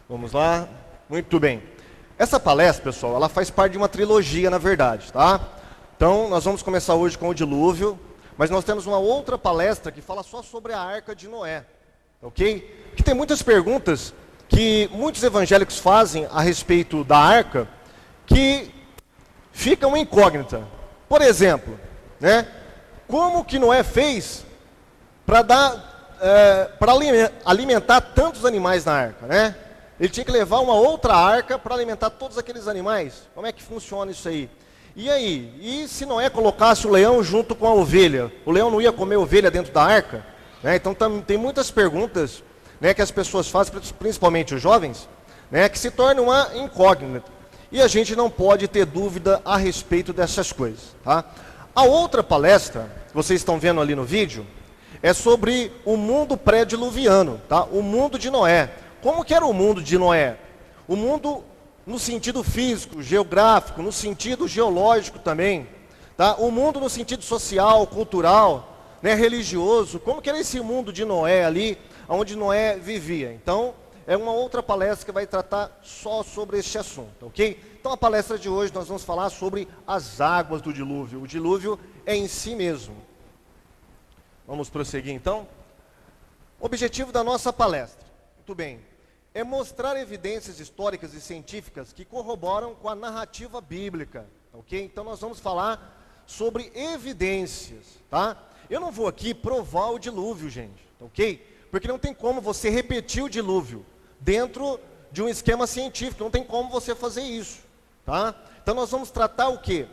Vamos lá. Muito bem. Essa palestra, pessoal, ela faz parte de uma trilogia, na verdade, tá? Então, nós vamos começar hoje com o dilúvio, mas nós temos uma outra palestra que fala só sobre a Arca de Noé, ok? Que tem muitas perguntas que muitos evangélicos fazem a respeito da Arca que ficam incógnita. Por exemplo, né? Como que Noé fez para alimentar tantos animais na arca, né? Ele tinha que levar uma outra arca para alimentar todos aqueles animais. Como é que funciona isso aí? E aí? E se Noé colocasse o leão junto com a ovelha? O leão não ia comer ovelha dentro da arca? Né? Então tem muitas perguntas, né, que as pessoas fazem, principalmente os jovens, né, que se tornam uma incógnita. E a gente não pode ter dúvida a respeito dessas coisas, tá? A outra palestra, que vocês estão vendo ali no vídeo, é sobre o mundo pré-diluviano, tá? O mundo de Noé. Como que era o mundo de Noé? O mundo no sentido físico, geográfico, no sentido geológico também, tá? O mundo no sentido social, cultural, né, religioso. Como que era esse mundo de Noé ali, onde Noé vivia? Então, é uma outra palestra que vai tratar só sobre este assunto, ok? Então, a palestra de hoje nós vamos falar sobre as águas do dilúvio. O dilúvio é em si mesmo. Vamos prosseguir então? O objetivo da nossa palestra, muito bem, é mostrar evidências históricas e científicas que corroboram com a narrativa bíblica, ok? Então nós vamos falar sobre evidências, tá? Eu não vou aqui provar o dilúvio, gente, ok? Porque não tem como você repetir o dilúvio dentro de um esquema científico, não tem como você fazer isso, tá? Então nós vamos tratar o quê?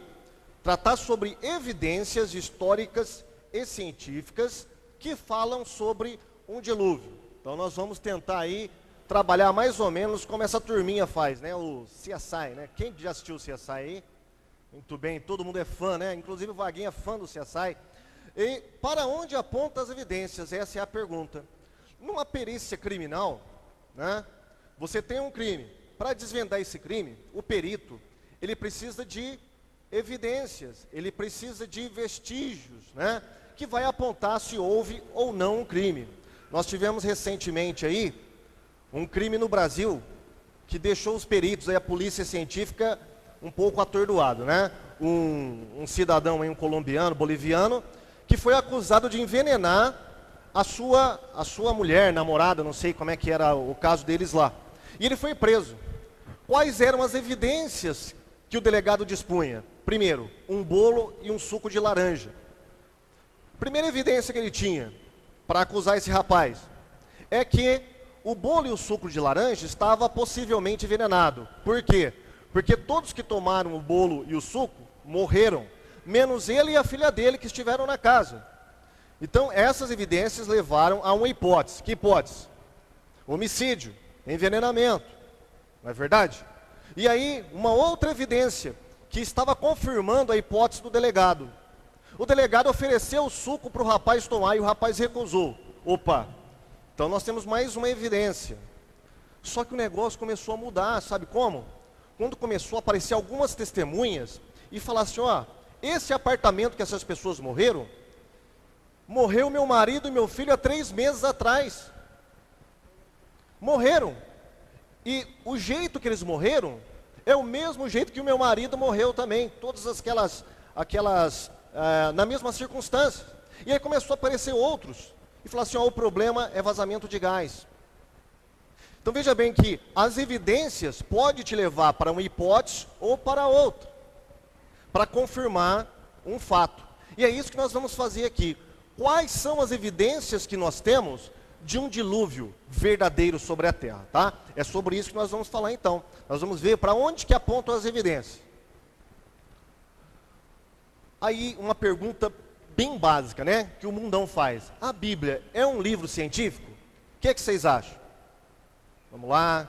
Tratar sobre evidências históricas e científicas que falam sobre um dilúvio. Então nós vamos tentar aí trabalhar mais ou menos como essa turminha faz, né? O CSI, né? Quem já assistiu o CSI aí? Muito bem, todo mundo é fã, né? Inclusive o Vaguinho é fã do CSI. E para onde apontam as evidências? Essa é a pergunta. Numa perícia criminal, né? Você tem um crime. Para desvendar esse crime, o perito, ele precisa de evidências, ele precisa de vestígios, né, que vai apontar se houve ou não um crime. Nós tivemos recentemente aí um crime no Brasil que deixou os peritos, aí, a polícia científica, um pouco atordoado, né? Um cidadão aí, um colombiano, boliviano, que foi acusado de envenenar a sua mulher, namorada, não sei como é que era o caso deles lá. E ele foi preso. Quais eram as evidências que o delegado dispunha? Primeiro, um bolo e um suco de laranja. Primeira evidência que ele tinha para acusar esse rapaz é que o bolo e o suco de laranja estava possivelmente envenenado. Por quê? Porque todos que tomaram o bolo e o suco morreram, menos ele e a filha dele que estiveram na casa. Então essas evidências levaram a uma hipótese. Que hipótese? Homicídio, envenenamento. Não é verdade? E aí, uma outra evidência que estava confirmando a hipótese do delegado. O delegado ofereceu o suco para o rapaz tomar e o rapaz recusou. Opa, então nós temos mais uma evidência. Só que o negócio começou a mudar, sabe como? Quando começou a aparecer algumas testemunhas e falar assim, ó, esse apartamento que essas pessoas morreram, morreu meu marido e meu filho há 3 meses atrás. Morreram. E o jeito que eles morreram é o mesmo jeito que o meu marido morreu também, todas aquelas na mesma circunstância. E aí começou a aparecer outros, e falar assim, ó, o problema é vazamento de gás. Então veja bem que as evidências podem te levar para uma hipótese ou para outra, para confirmar um fato. E é isso que nós vamos fazer aqui. Quais são as evidências que nós temos de um dilúvio verdadeiro sobre a terra, tá? É sobre isso que nós vamos falar então. Nós vamos ver para onde que apontam as evidências. Aí uma pergunta bem básica, né? Que o mundão faz. A Bíblia é um livro científico? O que é que vocês acham? Vamos lá.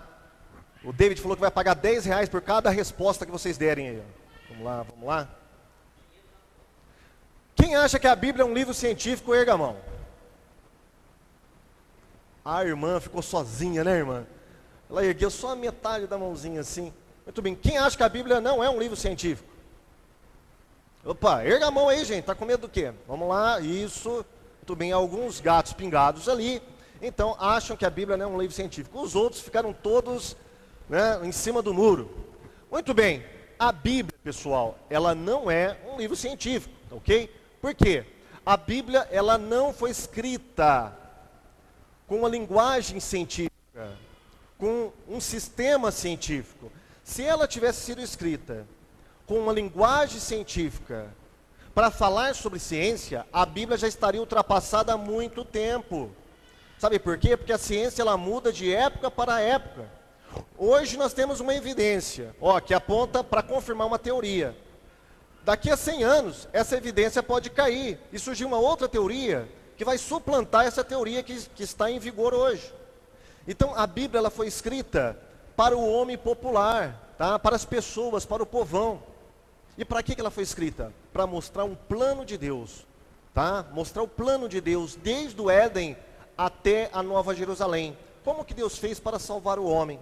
O David falou que vai pagar R$10 por cada resposta que vocês derem aí. Vamos lá, vamos lá. Quem acha que a Bíblia é um livro científico, erga a mão. A irmã ficou sozinha, né, irmã? Ela ergueu só a metade da mãozinha assim. Muito bem, quem acha que a Bíblia não é um livro científico? Opa, erga a mão aí, gente, tá com medo do quê? Vamos lá, isso. Muito bem, alguns gatos pingados ali. Então acham que a Bíblia não é um livro científico. Os outros ficaram todos, né, em cima do muro. Muito bem, a Bíblia, pessoal, ela não é um livro científico, ok? Por quê? A Bíblia, ela não foi escrita com uma linguagem científica, com um sistema científico. Se ela tivesse sido escrita com uma linguagem científica para falar sobre ciência, a Bíblia já estaria ultrapassada há muito tempo. Sabe por quê? Porque a ciência ela muda de época para época. Hoje nós temos uma evidência, que aponta para confirmar uma teoria. Daqui a 100 anos, essa evidência pode cair e surgir uma outra teoria que vai suplantar essa teoria que está em vigor hoje. Então, a Bíblia ela foi escrita para o homem popular, tá? Para as pessoas, para o povão. E para que ela foi escrita? Para mostrar um plano de Deus, tá? Mostrar o plano de Deus desde o Éden até a Nova Jerusalém. Como que Deus fez para salvar o homem?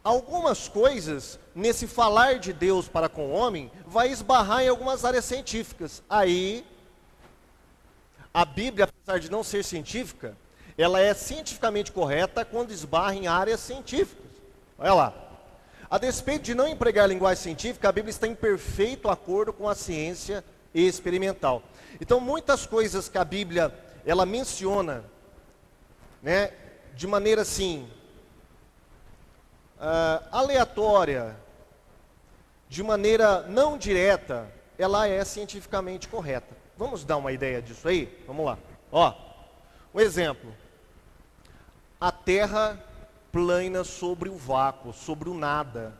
Algumas coisas, nesse falar de Deus para com o homem, vai esbarrar em algumas áreas científicas. Aí, a Bíblia, apesar de não ser científica, ela é cientificamente correta quando esbarra em áreas científicas. Olha lá. A despeito de não empregar linguagem científica, a Bíblia está em perfeito acordo com a ciência experimental. Então, muitas coisas que a Bíblia, ela menciona, né, de maneira assim, aleatória, de maneira não direta, ela é cientificamente correta. Vamos dar uma ideia disso aí? Vamos lá. Um exemplo. A Terra plana sobre o vácuo, sobre o nada.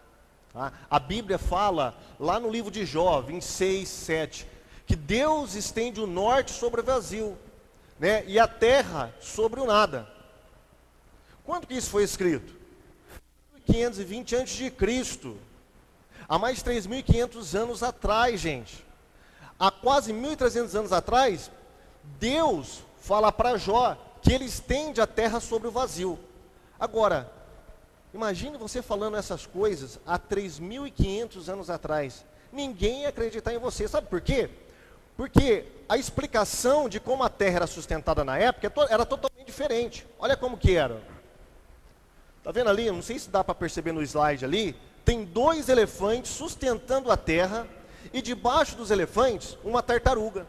Tá? A Bíblia fala, lá no livro de Jó, 26, 7, que Deus estende o norte sobre o vazio, né? E a terra sobre o nada. Quando que isso foi escrito? 520 a.C. Há mais de 3.500 anos atrás, gente. Há quase 1.300 anos atrás, Deus fala para Jó que ele estende a terra sobre o vazio. Agora, imagine você falando essas coisas há 3.500 anos atrás. Ninguém ia acreditar em você. Sabe por quê? Porque a explicação de como a terra era sustentada na época era totalmente diferente. Olha como que era. Está vendo ali? Não sei se dá para perceber no slide ali. Tem 2 elefantes sustentando a terra e debaixo dos elefantes uma tartaruga.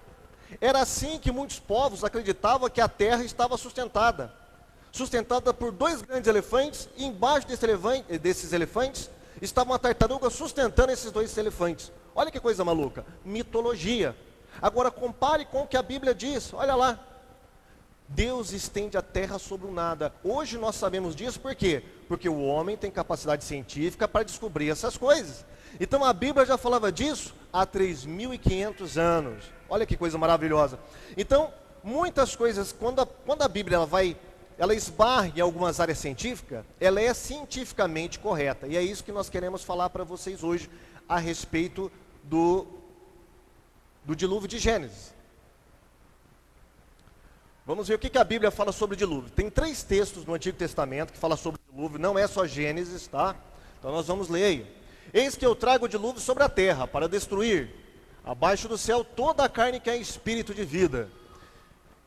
Era assim que muitos povos acreditavam que a terra estava sustentada. Sustentada por 2 grandes elefantes e embaixo desses elefantes estava uma tartaruga sustentando esses 2 elefantes. Olha que coisa maluca. Mitologia. Agora compare com o que a Bíblia diz. Olha lá. Deus estende a terra sobre o nada. Hoje nós sabemos disso por quê? Porque o homem tem capacidade científica para descobrir essas coisas. Então a Bíblia já falava disso há 3.500 anos. Olha que coisa maravilhosa. Então, muitas coisas, quando a Bíblia ela esbarra em algumas áreas científicas, ela é cientificamente correta. E é isso que nós queremos falar para vocês hoje a respeito do dilúvio de Gênesis. Vamos ver o que a Bíblia fala sobre o dilúvio. Tem 3 textos no Antigo Testamento que falam sobre o dilúvio, não é só Gênesis, tá? Então nós vamos ler aí. Eis que eu trago o dilúvio sobre a terra, para destruir, abaixo do céu, toda a carne que é espírito de vida.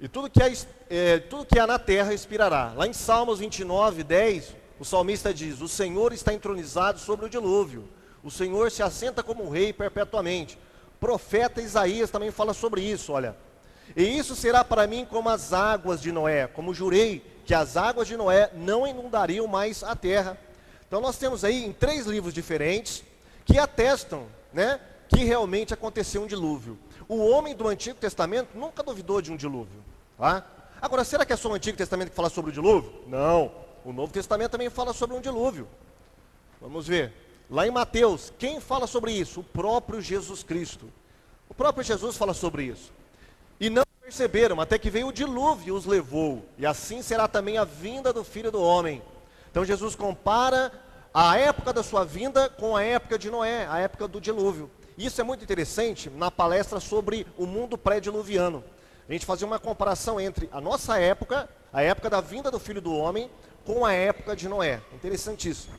E tudo que há na terra expirará. Lá em Salmos 29, 10, o salmista diz: o Senhor está entronizado sobre o dilúvio. O Senhor se assenta como um rei perpetuamente. O profeta Isaías também fala sobre isso, olha. E isso será para mim como as águas de Noé, como jurei que as águas de Noé não inundariam mais a terra. Então nós temos aí em 3 livros diferentes que atestam, né, que realmente aconteceu um dilúvio. O homem do Antigo Testamento nunca duvidou de um dilúvio. Tá? Agora, será que é só o Antigo Testamento que fala sobre o dilúvio? Não. O Novo Testamento também fala sobre um dilúvio. Vamos ver. Lá em Mateus, quem fala sobre isso? O próprio Jesus Cristo. O próprio Jesus fala sobre isso. E não perceberam, até que veio o dilúvio e os levou. E assim será também a vinda do Filho do Homem. Então Jesus compara a época da sua vinda com a época de Noé, a época do dilúvio. Isso é muito interessante na palestra sobre o mundo pré-diluviano. A gente fazia uma comparação entre a nossa época, a época da vinda do Filho do Homem, com a época de Noé. Interessantíssimo.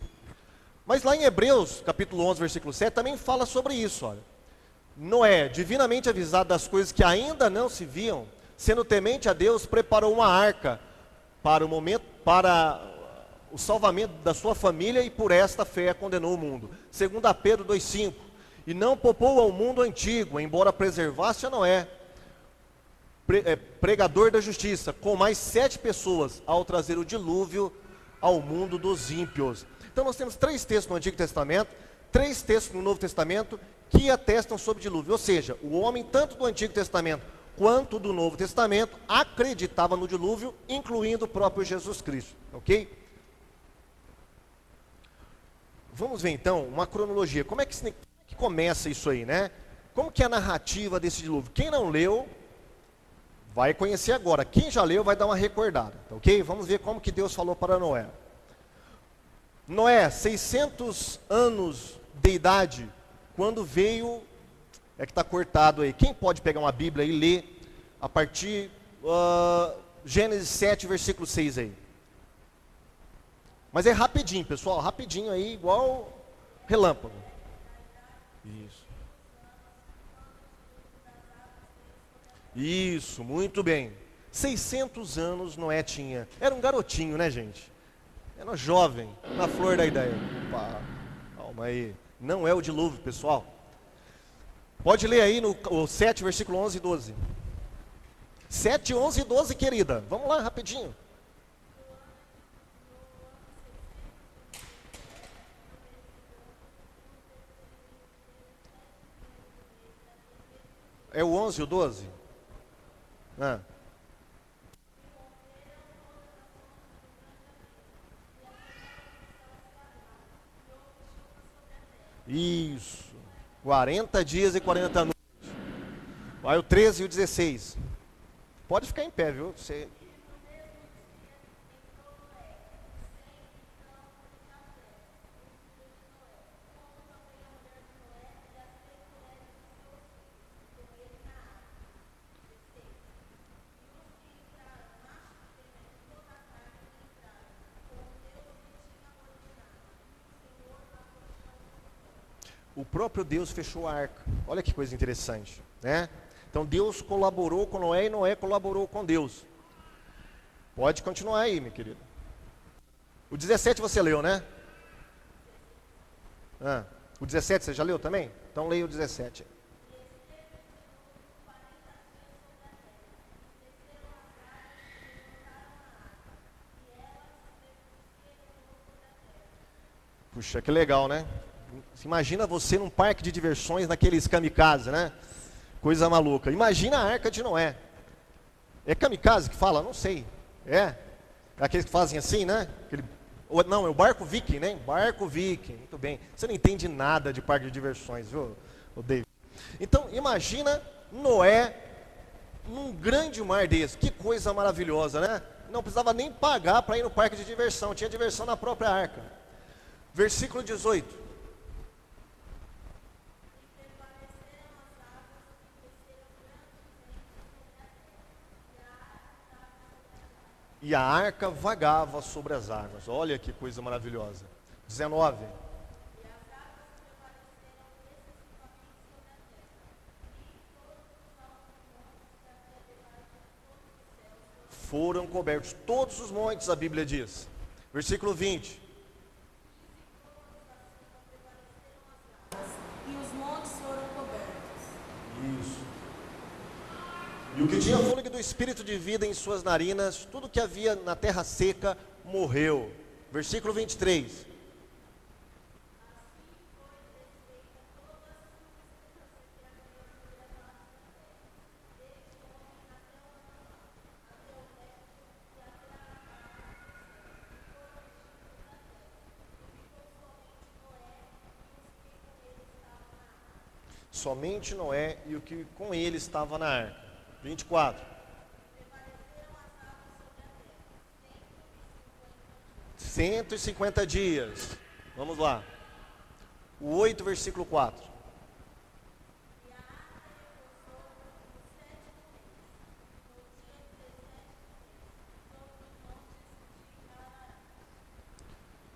Mas lá em Hebreus, capítulo 11, versículo 7, também fala sobre isso, olha. Noé, divinamente avisado das coisas que ainda não se viam, sendo temente a Deus, preparou uma arca, para o salvamento da sua família, e por esta fé condenou o mundo. 2 Pedro 2,5. E não poupou ao mundo antigo, embora preservasse a Noé, pregador da justiça, com mais 7 pessoas, ao trazer o dilúvio ao mundo dos ímpios. Então nós temos 3 textos no Antigo Testamento, 3 textos no Novo Testamento, que atestam sobre dilúvio. Ou seja, o homem, tanto do Antigo Testamento quanto do Novo Testamento, acreditava no dilúvio, incluindo o próprio Jesus Cristo. Ok? Vamos ver então uma cronologia. Como é que começa isso aí, né? Como que é a narrativa desse dilúvio? Quem não leu, vai conhecer agora. Quem já leu vai dar uma recordada, tá ok? Vamos ver como que Deus falou para Noé. Noé, 600 anos de idade, quando veio, é que está cortado aí. Quem pode pegar uma Bíblia e ler a partir Gênesis 7, versículo 6 aí? Mas é rapidinho, pessoal, rapidinho aí, igual relâmpago. Isso. Isso, muito bem. 600 anos Noé tinha. Era um garotinho, né, gente? Era jovem, na flor da ideia. Opa, calma aí. Não é o dilúvio, pessoal. Pode ler aí no 7, versículo 11 e 12. 7, 11 e 12, querida. Vamos lá, rapidinho. É o 11 e o 12? Ah. Isso. 40 dias e 40 noites. Vai o 13 e o 16. Pode ficar em pé, viu? Você... O próprio Deus fechou a arca. Olha que coisa interessante, né? Então Deus colaborou com Noé e Noé colaborou com Deus. Pode continuar aí, minha querida. O 17 você leu, né? O 17 você já leu também? Então leia o 17. Puxa, que legal, né? Imagina você num parque de diversões, naqueles kamikaze, né? Coisa maluca. Imagina a arca de Noé. É kamikaze que fala? Não sei. É? Aqueles que fazem assim, né? Não, é o barco viking, né? Barco viking. Muito bem. Você não entende nada de parque de diversões, viu, David? Então, imagina Noé num grande mar desse. Que coisa maravilhosa, né? Não precisava nem pagar para ir no parque de diversão. Tinha diversão na própria arca. Versículo 18. E a arca vagava sobre as águas. Olha que coisa maravilhosa. 19. Foram cobertos todos os montes, a Bíblia diz. Versículo 20. E os montes foram cobertos. Isso. E o que tinha fôlego do espírito de vida em suas narinas, tudo que havia na terra seca, morreu. Versículo 23. Somente Noé e o que com ele estava na arca. 24. 150 dias. Vamos lá. O 8, versículo 4.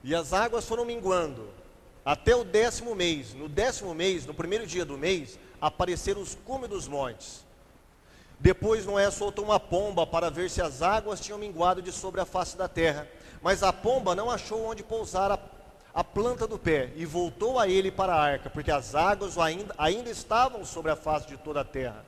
E as águas foram minguando até o 10º mês. No 10º mês, no primeiro dia do mês, apareceram os cumes dos montes. Depois Noé soltou uma pomba para ver se as águas tinham minguado de sobre a face da terra. Mas a pomba não achou onde pousar a planta do pé e voltou a ele para a arca, porque as águas ainda estavam sobre a face de toda a terra.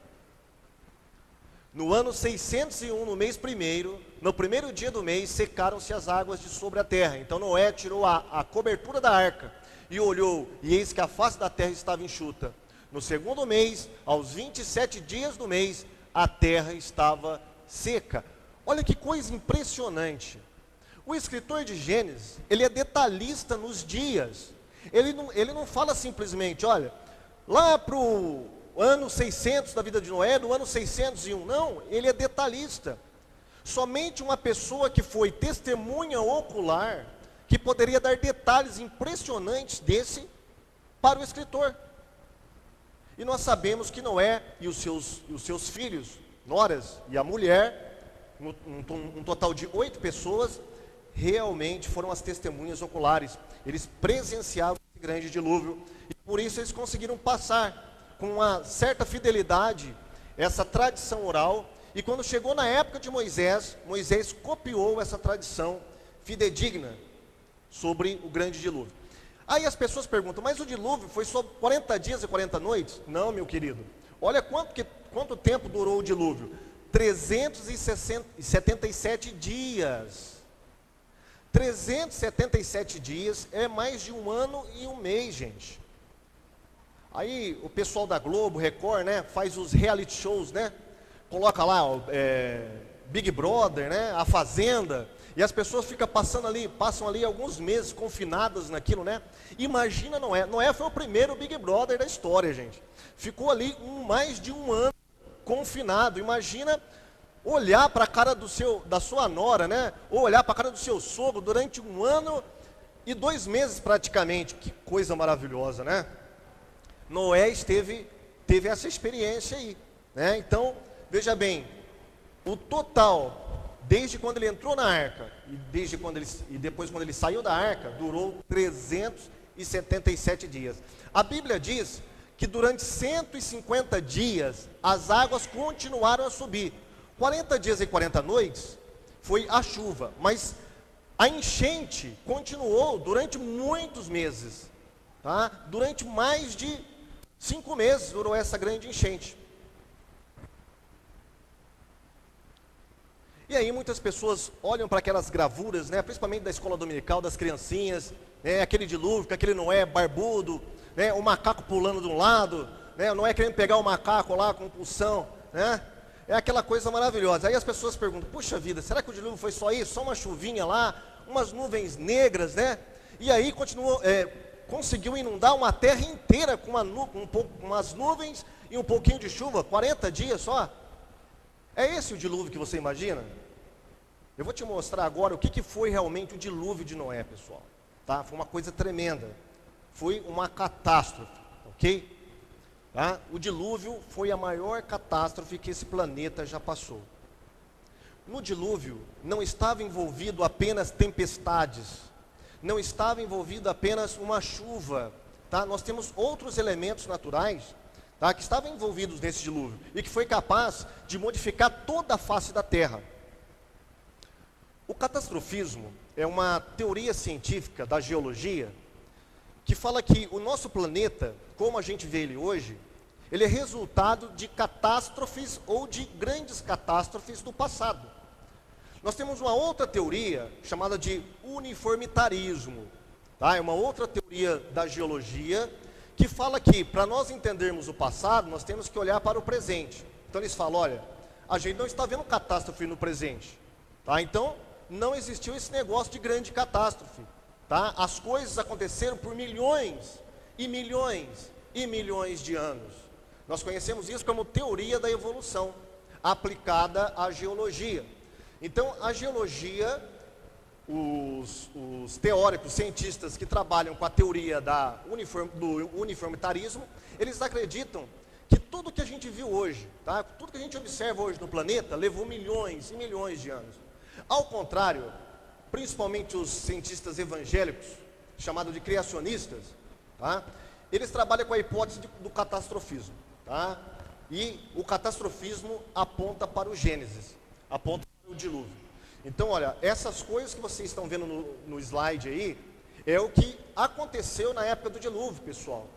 No ano 601, no mês primeiro, no primeiro dia do mês, secaram-se as águas de sobre a terra. Então Noé tirou a cobertura da arca e olhou, e eis que a face da terra estava enxuta. No segundo mês, aos 27 dias do mês, a terra estava seca. Olha que coisa impressionante. O escritor de Gênesis, ele é detalhista nos dias. Ele não fala simplesmente, olha, lá para o ano 600 da vida de Noé, no ano 601. Não, ele é detalhista. Somente uma pessoa que foi testemunha ocular, que poderia dar detalhes impressionantes desse para o escritor. E nós sabemos que Noé e os seus filhos, noras e a mulher, um total de 8 pessoas, realmente foram as testemunhas oculares. Eles presenciaram esse grande dilúvio, e por isso eles conseguiram passar com uma certa fidelidade essa tradição oral. E quando chegou na época de Moisés, Moisés copiou essa tradição fidedigna sobre o grande dilúvio. Aí as pessoas perguntam, mas o dilúvio foi só 40 dias e 40 noites? Não, meu querido. Olha quanto tempo durou o dilúvio. 377 dias. 377 dias é mais de 1 ano e 1 mês, gente. Aí o pessoal da Globo, Record, né, faz os reality shows, né? Coloca lá Big Brother, né, A Fazenda. E as pessoas passam ali alguns meses confinadas naquilo, né? Imagina Noé. Noé foi o primeiro Big Brother da história, gente. Ficou ali mais de 1 ano confinado. Imagina olhar para a cara da sua nora, né? Ou olhar para a cara do seu sogro durante 1 ano e 2 meses praticamente. Que coisa maravilhosa, né? Noé teve essa experiência aí, né? Então, veja bem, o total, desde quando ele entrou na arca e depois quando ele saiu da arca, durou 377 dias. A Bíblia diz que durante 150 dias as águas continuaram a subir. 40 dias e 40 noites foi a chuva, mas a enchente continuou durante muitos meses, tá? Durante mais de 5 meses durou essa grande enchente. E aí muitas pessoas olham para aquelas gravuras, né, principalmente da escola dominical, das criancinhas, né, aquele dilúvio, aquele Noé barbudo, né, o macaco pulando de um lado, né, Noé querendo pegar o macaco lá com pulsão, né, é aquela coisa maravilhosa. Aí as pessoas perguntam, puxa vida, será que o dilúvio foi só isso? Só uma chuvinha lá, umas nuvens negras, né? E aí conseguiu inundar uma terra inteira com umas nuvens e um pouquinho de chuva, 40 dias só. É esse o dilúvio que você imagina? Eu vou te mostrar agora o que foi realmente o dilúvio de Noé, pessoal. Tá? Foi uma coisa tremenda. Foi uma catástrofe, ok? Tá? O dilúvio foi a maior catástrofe que esse planeta já passou. No dilúvio não estava envolvido apenas tempestades, não estava envolvido apenas uma chuva. Tá? Nós temos outros elementos naturais, tá, que estavam envolvidos nesse dilúvio e que foi capaz de modificar toda a face da Terra. O catastrofismo é uma teoria científica da geologia que fala que o nosso planeta, como a gente vê ele hoje, ele é resultado de catástrofes ou de grandes catástrofes do passado. Nós temos uma outra teoria chamada de uniformitarismo, tá? É uma outra teoria da geologia que fala que, para nós entendermos o passado, nós temos que olhar para o presente. Então eles falam, olha, a gente não está vendo catástrofe no presente, tá? Então, não existiu esse negócio de grande catástrofe, tá? As coisas aconteceram por milhões e milhões e milhões de anos. Nós conhecemos isso como teoria da evolução, aplicada à geologia. Então, a geologia, os teóricos, cientistas que trabalham com a teoria do uniformitarismo, eles acreditam que tudo que a gente viu hoje, tá? Tudo que a gente observa hoje no planeta, levou milhões e milhões de anos. Ao contrário, principalmente os cientistas evangélicos, chamados de criacionistas, tá? Eles trabalham com a hipótese do catastrofismo. Tá? E o catastrofismo aponta para o Gênesis, aponta para o dilúvio. Então, olha, essas coisas que vocês estão vendo no slide aí, é o que aconteceu na época do dilúvio, pessoal.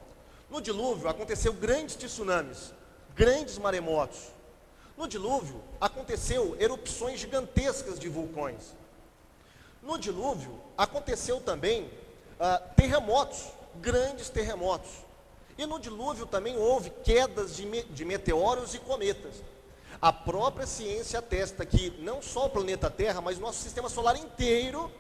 No dilúvio aconteceu grandes tsunamis, grandes maremotos. No dilúvio aconteceu erupções gigantescas de vulcões. No dilúvio aconteceu também terremotos, grandes terremotos. E no dilúvio também houve quedas de meteoros e cometas. A própria ciência atesta que não só o planeta Terra, mas o nosso sistema solar inteiro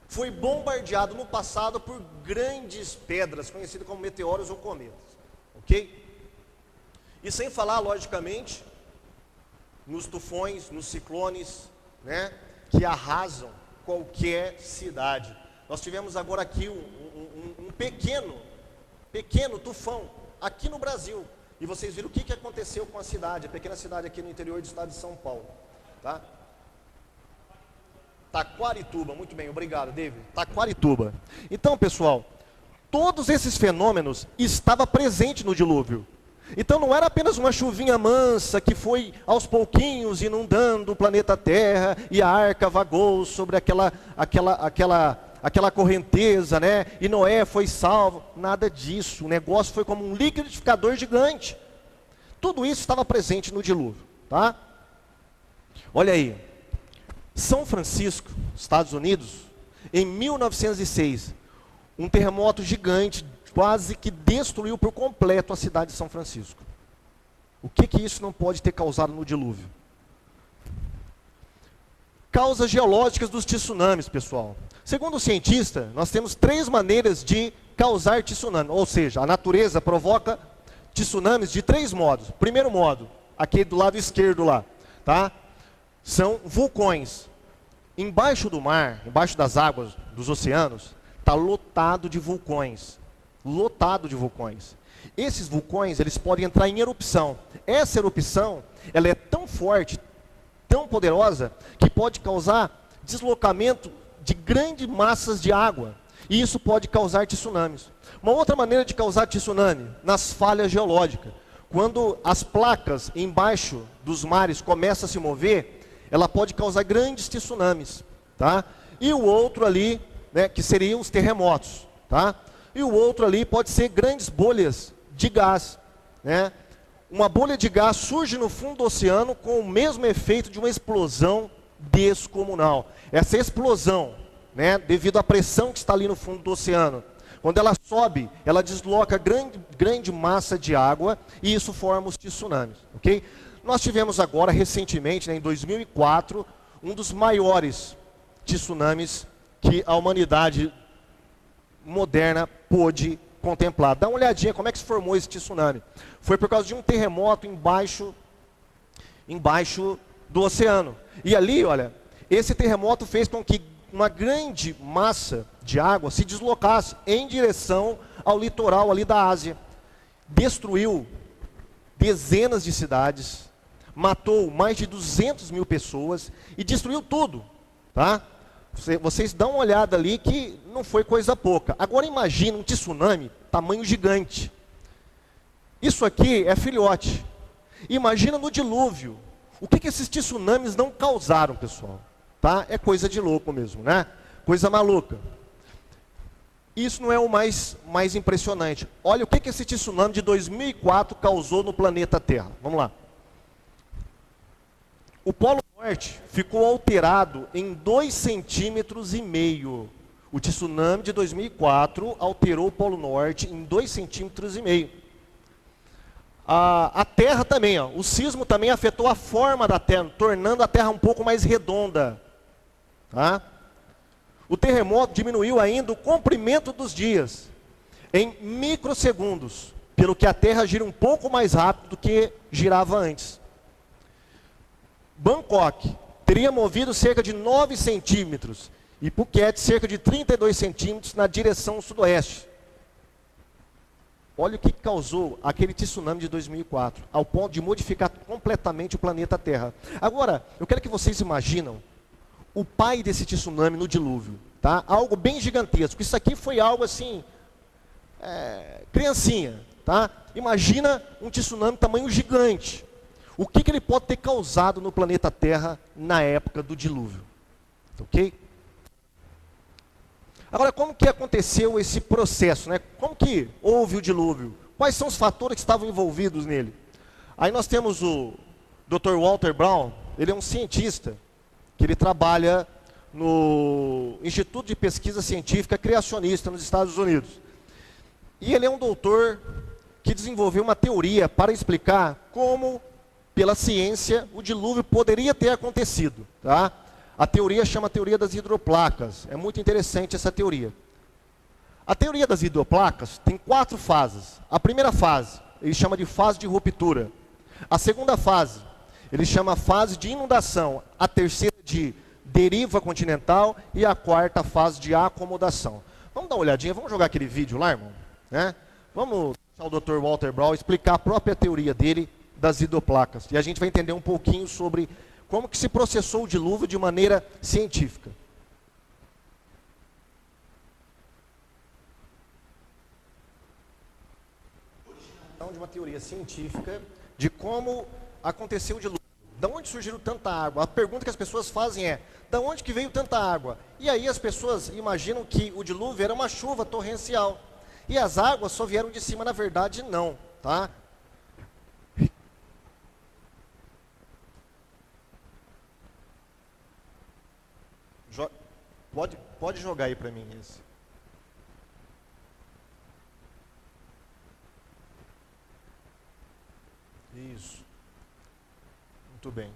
foi bombardeado no passado por grandes pedras, conhecidas como meteoros ou cometas. Ok? E sem falar, logicamente, nos tufões, nos ciclones, né, que arrasam qualquer cidade. Nós tivemos agora aqui um pequeno tufão aqui no Brasil. E vocês viram o que aconteceu com a cidade, a pequena cidade aqui no interior do estado de São Paulo. Tá? Taquarituba, muito bem, obrigado, David. Taquarituba. Então, pessoal, todos esses fenômenos estavam presentes no dilúvio. Então não era apenas uma chuvinha mansa que foi aos pouquinhos inundando o planeta Terra e a arca vagou sobre aquela correnteza, né? E Noé foi salvo. Nada disso. O negócio foi como um liquidificador gigante. Tudo isso estava presente no dilúvio, tá? Olha aí. São Francisco, Estados Unidos, em 1906, um terremoto gigante quase que destruiu por completo a cidade de São Francisco. O que isso não pode ter causado no dilúvio? Causas geológicas dos tsunamis, pessoal. Segundo o cientista, nós temos 3 maneiras de causar tsunami. Ou seja, a natureza provoca tsunamis de 3 modos. Primeiro modo, aqui do lado esquerdo lá, tá? São vulcões. Embaixo do mar, embaixo das águas dos oceanos, está lotado de vulcões. Lotado de vulcões. Esses vulcões, eles podem entrar em erupção. Essa erupção, ela é tão forte, tão poderosa, que pode causar deslocamento de grandes massas de água. E isso pode causar tsunamis. Uma outra maneira de causar tsunami, nas falhas geológicas. Quando as placas embaixo dos mares começam a se mover, ela pode causar grandes tsunamis. Tá? E o outro ali, né, que seriam os terremotos. Tá? E o outro ali pode ser grandes bolhas de gás. Né? Uma bolha de gás surge no fundo do oceano com o mesmo efeito de uma explosão descomunal. Essa explosão, né, devido à pressão que está ali no fundo do oceano, quando ela sobe, ela desloca grande massa de água e isso forma os tsunamis. Okay? Nós tivemos agora, recentemente, né, em 2004, um dos maiores tsunamis que a humanidade moderna pôde contemplar. Dá uma olhadinha como é que se formou esse tsunami. Foi por causa de um terremoto embaixo do oceano. E ali, olha, esse terremoto fez com que uma grande massa de água se deslocasse em direção ao litoral ali da Ásia. Destruiu dezenas de cidades, matou mais de 200 mil pessoas e destruiu tudo, tá? Vocês dão uma olhada ali que não foi coisa pouca. Agora imagina um tsunami, tamanho gigante. Isso aqui é filhote. Imagina no dilúvio. O que esses tsunamis não causaram, pessoal? Tá? É coisa de louco mesmo, né? Coisa maluca. Isso não é o mais impressionante. Olha o que esse tsunami de 2004 causou no planeta Terra. Vamos lá. O Polo Norte ficou alterado em 2,5 centímetros. O tsunami de 2004 alterou o Polo Norte em 2,5 centímetros. A Terra também, ó, o sismo também afetou a forma da Terra, tornando a Terra um pouco mais redonda. Tá? O terremoto diminuiu ainda o comprimento dos dias, em microsegundos, pelo que a Terra gira um pouco mais rápido do que girava antes. Bangkok teria movido cerca de 9 centímetros, e Phuket cerca de 32 centímetros na direção sudoeste. Olha o que causou aquele tsunami de 2004, ao ponto de modificar completamente o planeta Terra. Agora, eu quero que vocês imaginam o pai desse tsunami no dilúvio, tá? Algo bem gigantesco. Isso aqui foi algo assim, criancinha. tá? Imagina um tsunami tamanho gigante. O que ele pode ter causado no planeta Terra na época do dilúvio? Ok? Agora, como que aconteceu esse processo, né? Como que houve o dilúvio? Quais são os fatores que estavam envolvidos nele? Aí nós temos o Dr. Walter Brown. Ele é um cientista que ele trabalha no Instituto de Pesquisa Científica Criacionista nos Estados Unidos. E ele é um doutor que desenvolveu uma teoria para explicar como, pela ciência, o dilúvio poderia ter acontecido. Tá? A teoria chama a teoria das hidroplacas. É muito interessante essa teoria. A teoria das hidroplacas tem 4 fases. A primeira fase, ele chama de fase de ruptura. A segunda fase, ele chama fase de inundação. A terceira de deriva continental. E a quarta fase de acomodação. Vamos dar uma olhadinha, vamos jogar aquele vídeo lá, irmão? Né? Vamos deixar o Dr. Walter Brown explicar a própria teoria dele das hidroplacas. E a gente vai entender um pouquinho sobre como que se processou o dilúvio de maneira científica. Então, de uma teoria científica de como aconteceu o dilúvio. De onde surgiu tanta água? A pergunta que as pessoas fazem é: de onde que veio tanta água? E aí as pessoas imaginam que o dilúvio era uma chuva torrencial. E as águas só vieram de cima, na verdade não, tá? Pode jogar aí para mim esse. Isso. Muito bem.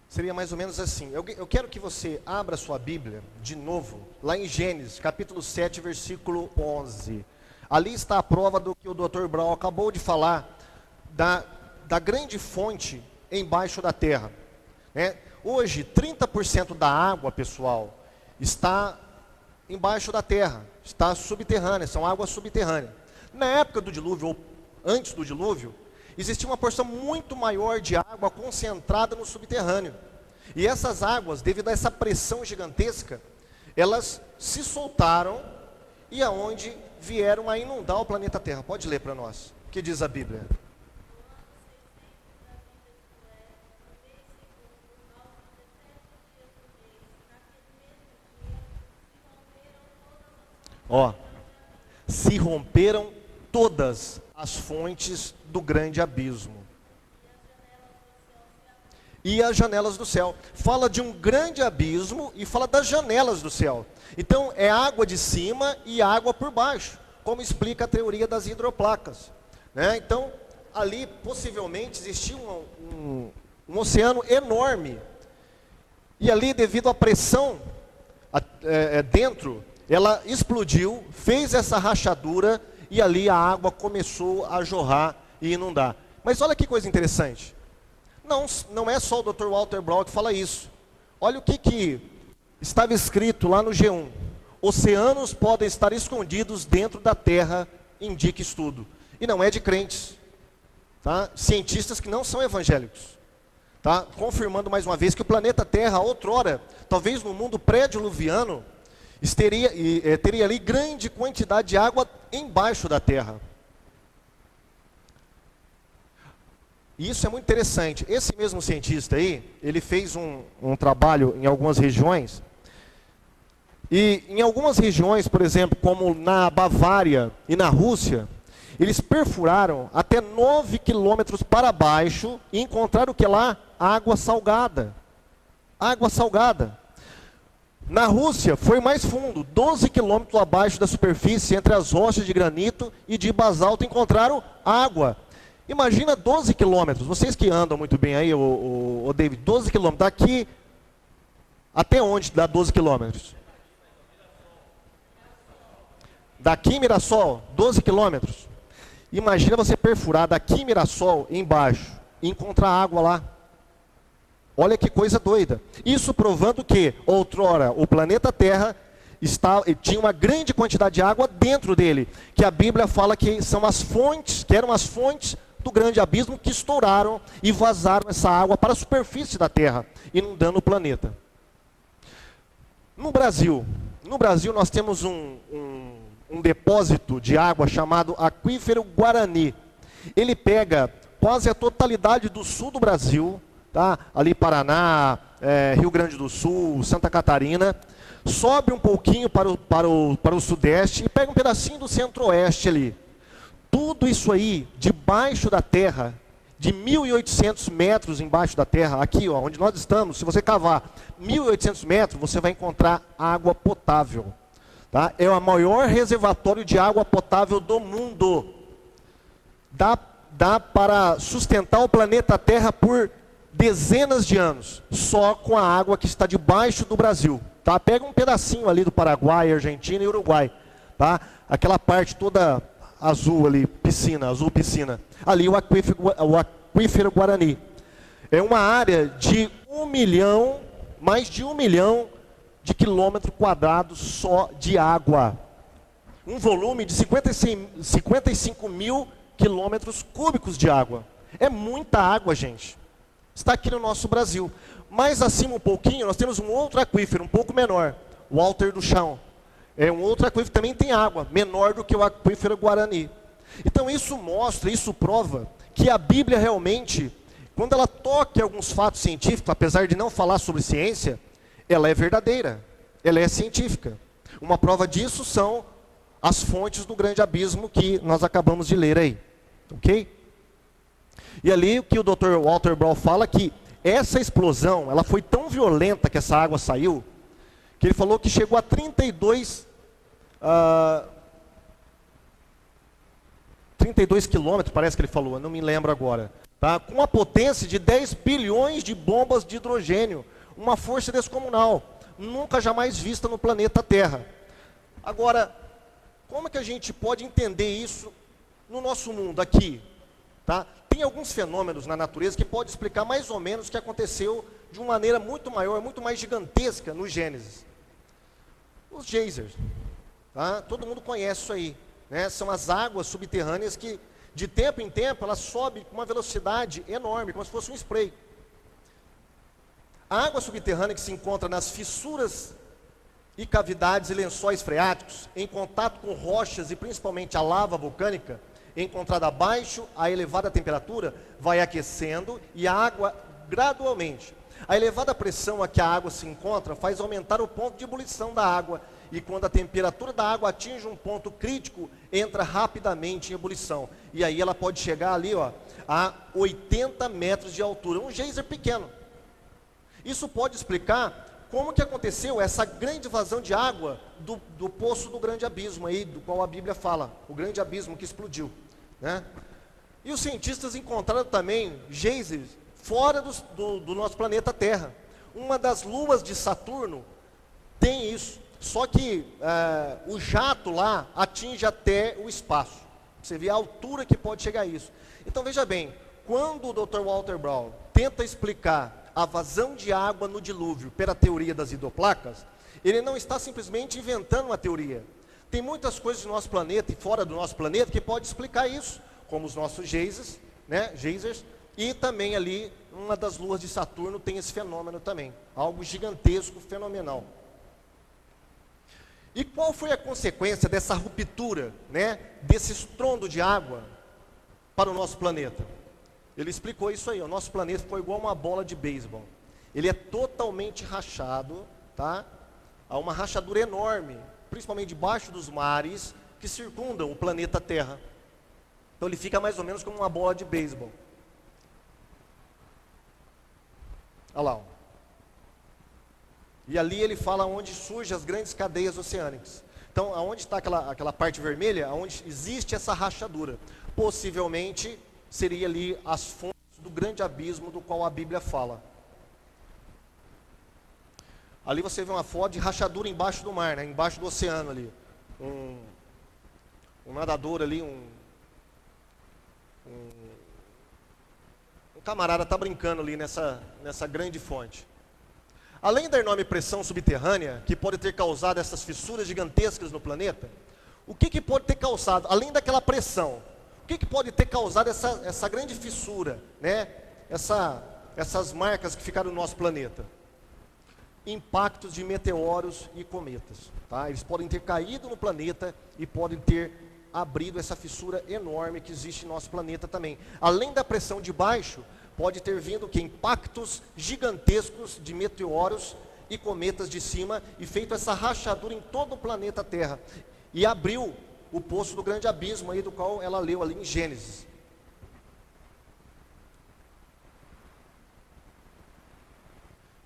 Seria mais ou menos assim. Eu quero que você abra sua Bíblia de novo, lá em Gênesis, capítulo 7, versículo 11. Ali está a prova do que o Dr. Brown acabou de falar, da grande fonte embaixo da terra. Né? Hoje, 30% da água, pessoal, está embaixo da terra, está subterrânea, são águas subterrâneas. Na época do dilúvio, ou antes do dilúvio, existia uma porção muito maior de água concentrada no subterrâneo. E essas águas, devido a essa pressão gigantesca, elas se soltaram e aonde vieram a inundar o planeta Terra. Pode ler para nós. O que diz a Bíblia? Ó, se romperam todas as fontes do grande abismo. E as janelas do céu. Fala de um grande abismo e fala das janelas do céu. Então é água de cima e água por baixo, como explica a teoria das hidroplacas. Né? Então, ali possivelmente existia um oceano enorme. E ali, devido à pressão dentro, ela explodiu, fez essa rachadura e ali a água começou a jorrar e inundar. Mas olha que coisa interessante. Não é só o Dr. Walter Brown que fala isso. Olha o que estava escrito lá no G1. Oceanos podem estar escondidos dentro da terra, indica estudo. E não é de crentes. Tá? Cientistas que não são evangélicos. Tá? Confirmando mais uma vez que o planeta Terra, outrora, talvez no mundo pré-diluviano, teria ali grande quantidade de água embaixo da terra. E isso é muito interessante. Esse mesmo cientista aí, ele fez um trabalho em algumas regiões. E em algumas regiões, por exemplo, como na Bavária e na Rússia, eles perfuraram até 9 quilômetros para baixo e encontraram o que lá? Água salgada. Água salgada. Na Rússia foi mais fundo, 12 quilômetros abaixo da superfície, entre as rochas de granito e de basalto, encontraram água. Imagina 12 quilômetros, vocês que andam muito bem aí, o David, 12 quilômetros, daqui até onde dá 12 quilômetros? Daqui em Mirassol, 12 quilômetros. Imagina você perfurar daqui em Mirassol, embaixo, e encontrar água lá. Olha que coisa doida. Isso provando que, outrora, o planeta Terra tinha uma grande quantidade de água dentro dele, que a Bíblia fala que são as fontes, que eram as fontes do grande abismo que estouraram e vazaram essa água para a superfície da Terra, inundando o planeta. No Brasil, no Brasil nós temos um depósito de água chamado Aquífero Guarani. Ele pega quase a totalidade do sul do Brasil, tá? Ali Paraná, Rio Grande do Sul, Santa Catarina, sobe um pouquinho para o sudeste e pega um pedacinho do centro-oeste ali. Tudo isso aí debaixo da terra, de 1.800 metros embaixo da terra, aqui ó, onde nós estamos, se você cavar 1.800 metros, você vai encontrar água potável. Tá? É o maior reservatório de água potável do mundo. Dá para sustentar o planeta Terra por dezenas de anos, só com a água que está debaixo do Brasil. Tá? Pega um pedacinho ali do Paraguai, Argentina e Uruguai. Tá? Aquela parte toda azul ali, piscina, azul piscina. Ali o Aquífero Guarani. É uma área de 1 milhão, mais de 1 milhão de quilômetros quadrados só de água. Um volume de 55 mil quilômetros cúbicos de água. É muita água, gente. Está aqui no nosso Brasil. Mais acima um pouquinho, nós temos um outro aquífero, um pouco menor, o Alter do Chão. É um outro aquífero que também tem água, menor do que o Aquífero Guarani. Então isso mostra, isso prova que a Bíblia realmente, quando ela toca em alguns fatos científicos, apesar de não falar sobre ciência, ela é verdadeira, ela é científica. Uma prova disso são as fontes do grande abismo que nós acabamos de ler aí. Ok? E ali o que o Dr. Walter Brown fala que essa explosão, ela foi tão violenta que essa água saiu, que ele falou que chegou a 32 quilômetros, parece que ele falou, eu não me lembro agora. Tá? Com a potência de 10 bilhões de bombas de hidrogênio, uma força descomunal, nunca jamais vista no planeta Terra. Agora, como que a gente pode entender isso no nosso mundo aqui? Tá? Tem alguns fenômenos na natureza que podem explicar mais ou menos o que aconteceu de uma maneira muito maior, muito mais gigantesca no Gênesis. Os geysers, tá? Todo mundo conhece isso aí, né? São as águas subterrâneas que de tempo em tempo elas sobem com uma velocidade enorme, como se fosse um spray. A água subterrânea que se encontra nas fissuras e cavidades e lençóis freáticos, em contato com rochas e principalmente a lava vulcânica, encontrada abaixo a elevada temperatura, vai aquecendo e a água gradualmente. A elevada pressão a que a água se encontra faz aumentar o ponto de ebulição da água e quando a temperatura da água atinge um ponto crítico, entra rapidamente em ebulição. E aí ela pode chegar ali ó, a 80 metros de altura, um geyser pequeno. Isso pode explicar como que aconteceu essa grande vazão de água do poço do grande abismo aí, do qual a Bíblia fala, o grande abismo que explodiu. Né? E os cientistas encontraram também geysers fora do nosso planeta Terra. Uma das luas de Saturno tem isso, só que o jato lá atinge até o espaço. Você vê a altura que pode chegar a isso. Então veja bem, quando o Dr. Walter Brown tenta explicar a vazão de água no dilúvio pela teoria das hidroplacas, ele não está simplesmente inventando uma teoria. Tem muitas coisas do nosso planeta e fora do nosso planeta que pode explicar isso, como os nossos geysers, né, geysers, e também ali, uma das luas de Saturno tem esse fenômeno também, algo gigantesco, fenomenal. E qual foi a consequência dessa ruptura, né, desse estrondo de água para o nosso planeta? Ele explicou isso aí, o nosso planeta foi igual uma bola de beisebol. Ele é totalmente rachado, tá? Há uma rachadura enorme, principalmente debaixo dos mares que circundam o planeta Terra. Então ele fica mais ou menos como uma bola de beisebol. Olha lá. Ó. E ali ele fala onde surgem as grandes cadeias oceânicas. Então, aonde está aquela parte vermelha, onde existe essa rachadura. Possivelmente seria ali as fontes do grande abismo do qual a Bíblia fala. Ali você vê uma foto de rachadura embaixo do mar, né? Embaixo do oceano ali. Um nadador ali, um camarada está brincando ali nessa grande fonte. Além da enorme pressão subterrânea, que pode ter causado essas fissuras gigantescas no planeta, o que pode ter causado, além daquela pressão, o que pode ter causado essa grande fissura, né? Essas marcas que ficaram no nosso planeta? impactos de meteoros e cometas. Tá? Eles podem ter caído no planeta e podem ter abrido essa fissura enorme que existe no nosso planeta também. Além da pressão de baixo, pode ter vindo que impactos gigantescos de meteoros e cometas de cima e feito essa rachadura em todo o planeta Terra. E abriu o poço do grande abismo aí, do qual ela leu ali em Gênesis.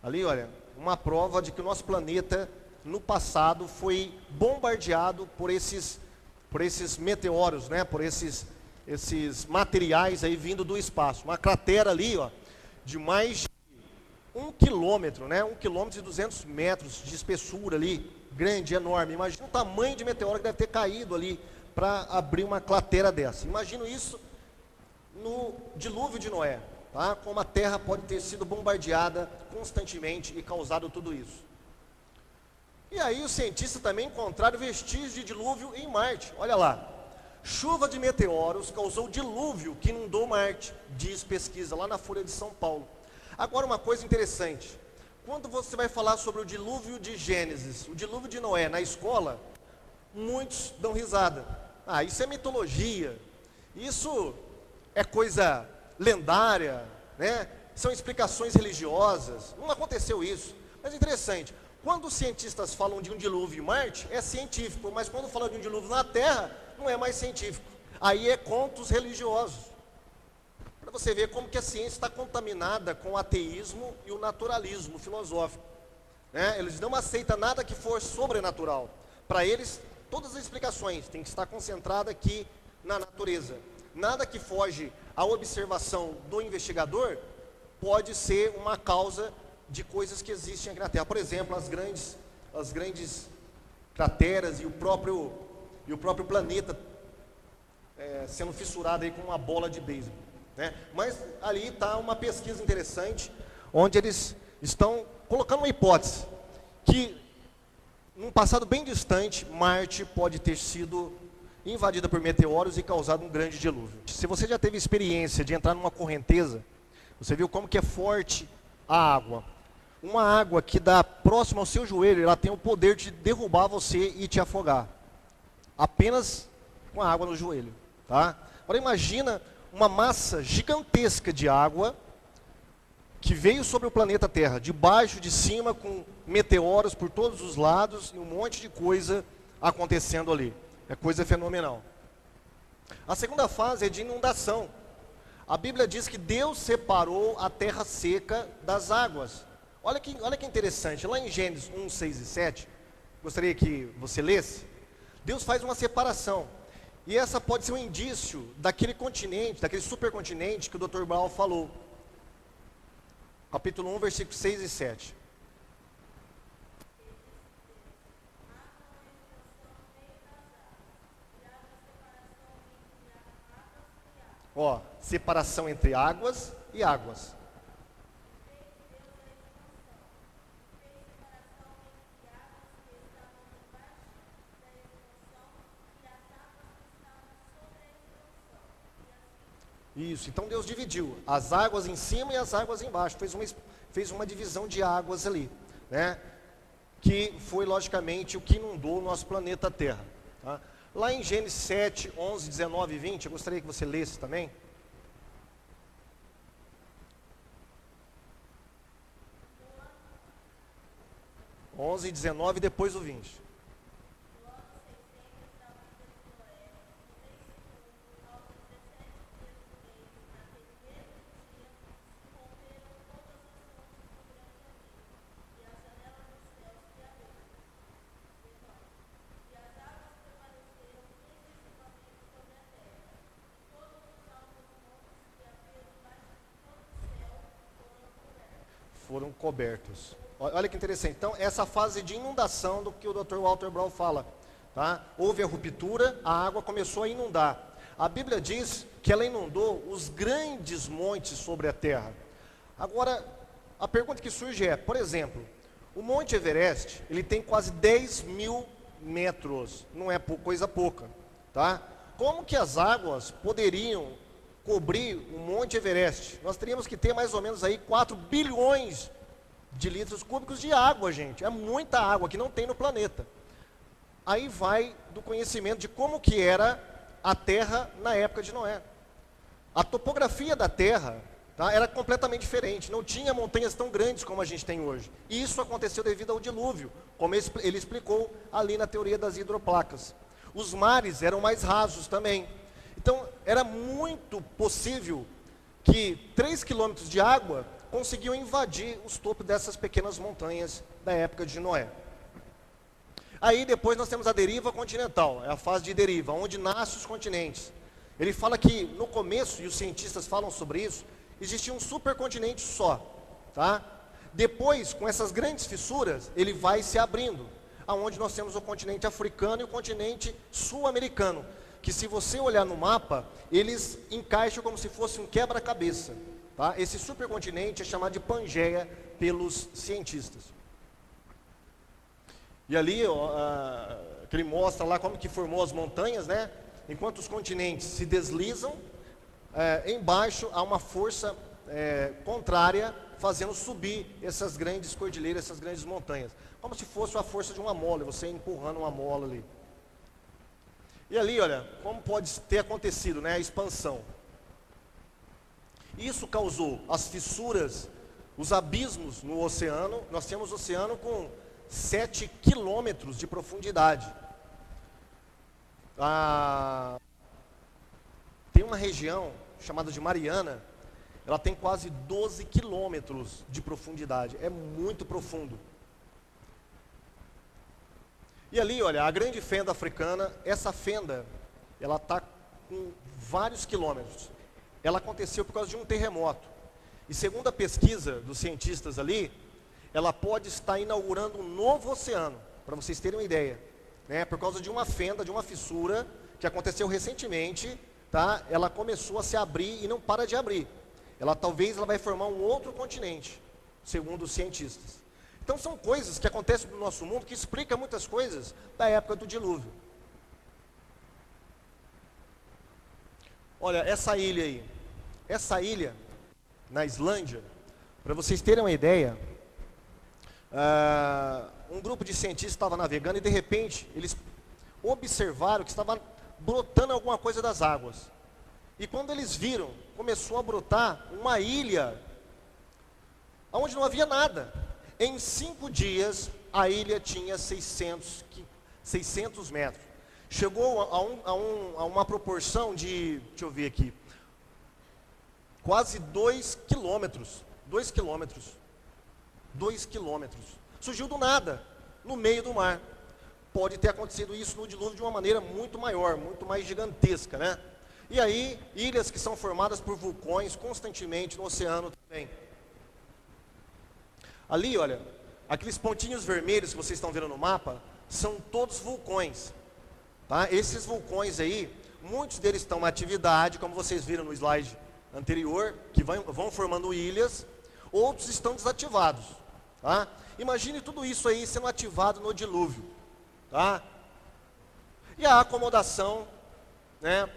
Ali, olha, uma prova de que o nosso planeta, no passado, foi bombardeado por esses meteoros, né? Por esses materiais aí vindo do espaço. Uma cratera ali, ó, de mais de 1 quilômetro, né? 1 quilômetro e 200 metros de espessura ali, grande, enorme. Imagina o tamanho de meteoro que deve ter caído ali para abrir uma cratera dessa. Imagina isso no dilúvio de Noé. Tá? Como a Terra pode ter sido bombardeada constantemente e causado tudo isso. E aí os cientistas também encontraram vestígios de dilúvio em Marte. Olha lá, chuva de meteoros causou dilúvio que inundou Marte, diz pesquisa lá na Folha de São Paulo. Agora uma coisa interessante, quando você vai falar sobre o dilúvio de Gênesis, o dilúvio de Noé na escola, muitos dão risada. Ah, isso é mitologia, isso é coisa lendária, né? São explicações religiosas, não aconteceu isso. Mas é interessante, quando os cientistas falam de um dilúvio em Marte, é científico, mas quando falam de um dilúvio na Terra, não é mais científico. Aí é contos religiosos. Para você ver como que a ciência está contaminada com o ateísmo e o naturalismo filosófico. Né? Eles não aceitam nada que for sobrenatural. Para eles, todas as explicações têm que estar concentradas aqui na natureza. Nada que foge à observação do investigador pode ser uma causa de coisas que existem aqui na Terra. Por exemplo, as grandes crateras e o próprio planeta sendo fissurado aí com uma bola de beisebol. Né? Mas ali está uma pesquisa interessante, onde eles estão colocando uma hipótese que, num passado bem distante, Marte pode ter sido invadida por meteoros e causado um grande dilúvio. Se você já teve experiência de entrar numa correnteza, você viu como que é forte a água. Uma água que dá próximo ao seu joelho, ela tem o poder de derrubar você e te afogar. Apenas com a água no joelho. Tá? Agora imagina uma massa gigantesca de água que veio sobre o planeta Terra, de baixo, de cima, com meteoros por todos os lados e um monte de coisa acontecendo ali. É coisa fenomenal. A segunda fase é de inundação. A Bíblia diz que Deus separou a terra seca das águas. Olha que interessante, lá em Gênesis 1, 6 e 7, gostaria que você lesse, Deus faz uma separação. E essa pode ser um indício daquele continente, daquele supercontinente que o Dr. Brown falou. Capítulo 1, versículos 6 e 7. Ó, separação entre águas e águas. Isso, então Deus dividiu as águas em cima e as águas embaixo, fez uma divisão de águas ali, né? Que foi logicamente o que inundou o nosso planeta Terra. Tá? Lá em Gênesis 7, 11, 19 e 20, eu gostaria que você lesse também. 11, 19 e depois o 20. Foram cobertos. Olha que interessante. Então, essa fase de inundação do que o Dr. Walter Brown fala. Tá? Houve a ruptura, a água começou a inundar. A Bíblia diz que ela inundou os grandes montes sobre a terra. Agora, a pergunta que surge é, por exemplo, o Monte Everest, ele tem quase 10 mil metros. Não é coisa pouca. Tá? Como que as águas poderiam cobrir o Monte Everest? Nós teríamos que ter mais ou menos aí 4 bilhões de litros cúbicos de água, gente. É muita água que não tem no planeta. Aí vai do conhecimento de como que era a Terra na época de Noé. A topografia da Terra, tá, era completamente diferente. Não tinha montanhas tão grandes como a gente tem hoje. E isso aconteceu devido ao dilúvio, como ele explicou ali na teoria das hidroplacas. Os mares eram mais rasos também. Então, era muito possível que 3 quilômetros de água conseguiam invadir os topos dessas pequenas montanhas da época de Noé. Aí depois nós temos a deriva continental, é a fase de deriva, onde nascem os continentes. Ele fala que no começo, e os cientistas falam sobre isso, existia um supercontinente só, tá? Depois, com essas grandes fissuras, ele vai se abrindo, aonde nós temos o continente africano e o continente sul-americano, que se você olhar no mapa, eles encaixam como se fosse um quebra-cabeça, tá? Esse supercontinente é chamado de Pangeia pelos cientistas. E ali, ó, que ele mostra lá como que formou as montanhas, né? Enquanto os continentes se deslizam, embaixo há uma força contrária fazendo subir essas grandes cordilheiras, essas grandes montanhas. Como se fosse a força de uma mola, você empurrando uma mola ali. E ali, olha, como pode ter acontecido, né? A expansão. Isso causou as fissuras, os abismos no oceano. Nós temos o oceano com 7 quilômetros de profundidade. Tem uma região chamada de Mariana, ela tem quase 12 quilômetros de profundidade, é muito profundo. E ali, olha, a grande fenda africana, essa fenda, ela está com vários quilômetros. Ela aconteceu por causa de um terremoto. E segundo a pesquisa dos cientistas ali, ela pode estar inaugurando um novo oceano, para vocês terem uma ideia, né? Por causa de uma fenda, de uma fissura, que aconteceu recentemente, tá? Ela começou a se abrir e não para de abrir. Talvez ela vai formar um outro continente, segundo os cientistas. Então são coisas que acontecem no nosso mundo que explicam muitas coisas da época do dilúvio. Olha, essa ilha aí, essa ilha, na Islândia, para vocês terem uma ideia, um grupo de cientistas estava navegando e de repente eles observaram que estava brotando alguma coisa das águas. E quando eles viram, começou a brotar uma ilha onde não havia nada. Em 5 dias, a ilha tinha 600 metros. Chegou a uma proporção de, deixa eu ver aqui, quase 2 quilômetros. 2 quilômetros. 2 quilômetros. Surgiu do nada, no meio do mar. Pode ter acontecido isso no dilúvio de uma maneira muito maior, muito mais gigantesca, né? E aí, ilhas que são formadas por vulcões constantemente no oceano também. Ali, olha, aqueles pontinhos vermelhos que vocês estão vendo no mapa, são todos vulcões, tá? Esses vulcões aí, muitos deles estão em atividade, como vocês viram no slide anterior, que vão formando ilhas, outros estão desativados, tá? Imagine tudo isso aí sendo ativado no dilúvio, tá? E a acomodação, né?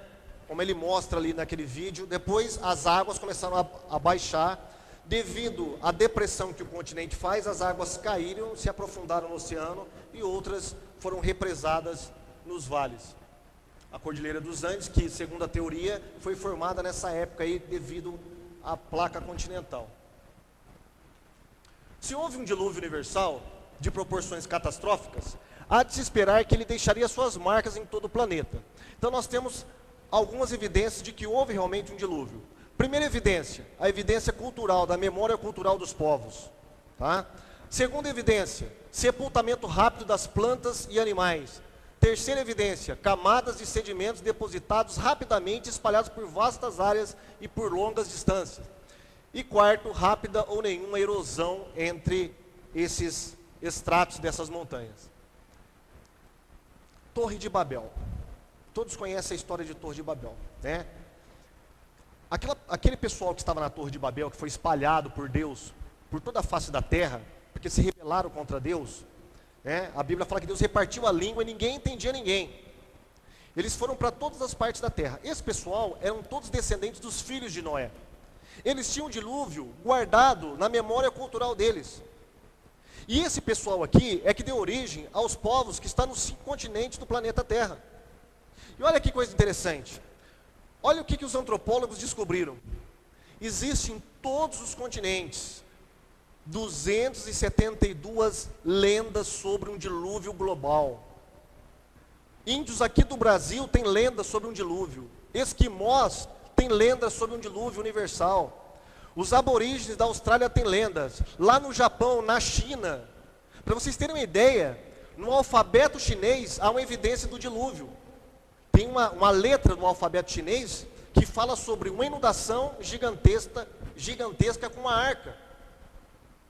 Como ele mostra ali naquele vídeo, depois as águas começaram a baixar, devido à depressão que o continente faz, as águas caíram, se aprofundaram no oceano e outras foram represadas nos vales. A Cordilheira dos Andes, que segundo a teoria, foi formada nessa época aí devido à placa continental. Se houve um dilúvio universal de proporções catastróficas, há de se esperar que ele deixaria suas marcas em todo o planeta. Então nós temos algumas evidências de que houve realmente um dilúvio. Primeira evidência, a evidência cultural, da memória cultural dos povos. Tá? Segunda evidência, sepultamento rápido das plantas e animais. Terceira evidência, camadas de sedimentos depositados rapidamente, espalhados por vastas áreas e por longas distâncias. E quarto, rápida ou nenhuma erosão entre esses estratos dessas montanhas. Torre de Babel. Todos conhecem a história de Torre de Babel, né? Aquele pessoal que estava na Torre de Babel, que foi espalhado por Deus, por toda a face da terra, porque se rebelaram contra Deus, né? A Bíblia fala que Deus repartiu a língua e ninguém entendia ninguém. Eles foram para todas as partes da terra. Esse pessoal eram todos descendentes dos filhos de Noé. Eles tinham um dilúvio guardado na memória cultural deles. E esse pessoal aqui é que deu origem aos povos que estão nos 5 continentes do planeta Terra. E olha que coisa interessante. Olha o que os antropólogos descobriram. Existem em todos os continentes 272 lendas sobre um dilúvio global. Índios aqui do Brasil têm lendas sobre um dilúvio. Esquimós têm lendas sobre um dilúvio universal. Os aborígenes da Austrália têm lendas. Lá no Japão, na China. Para vocês terem uma ideia, no alfabeto chinês há uma evidência do dilúvio. Tem uma letra no alfabeto chinês que fala sobre uma inundação gigantesca com uma arca.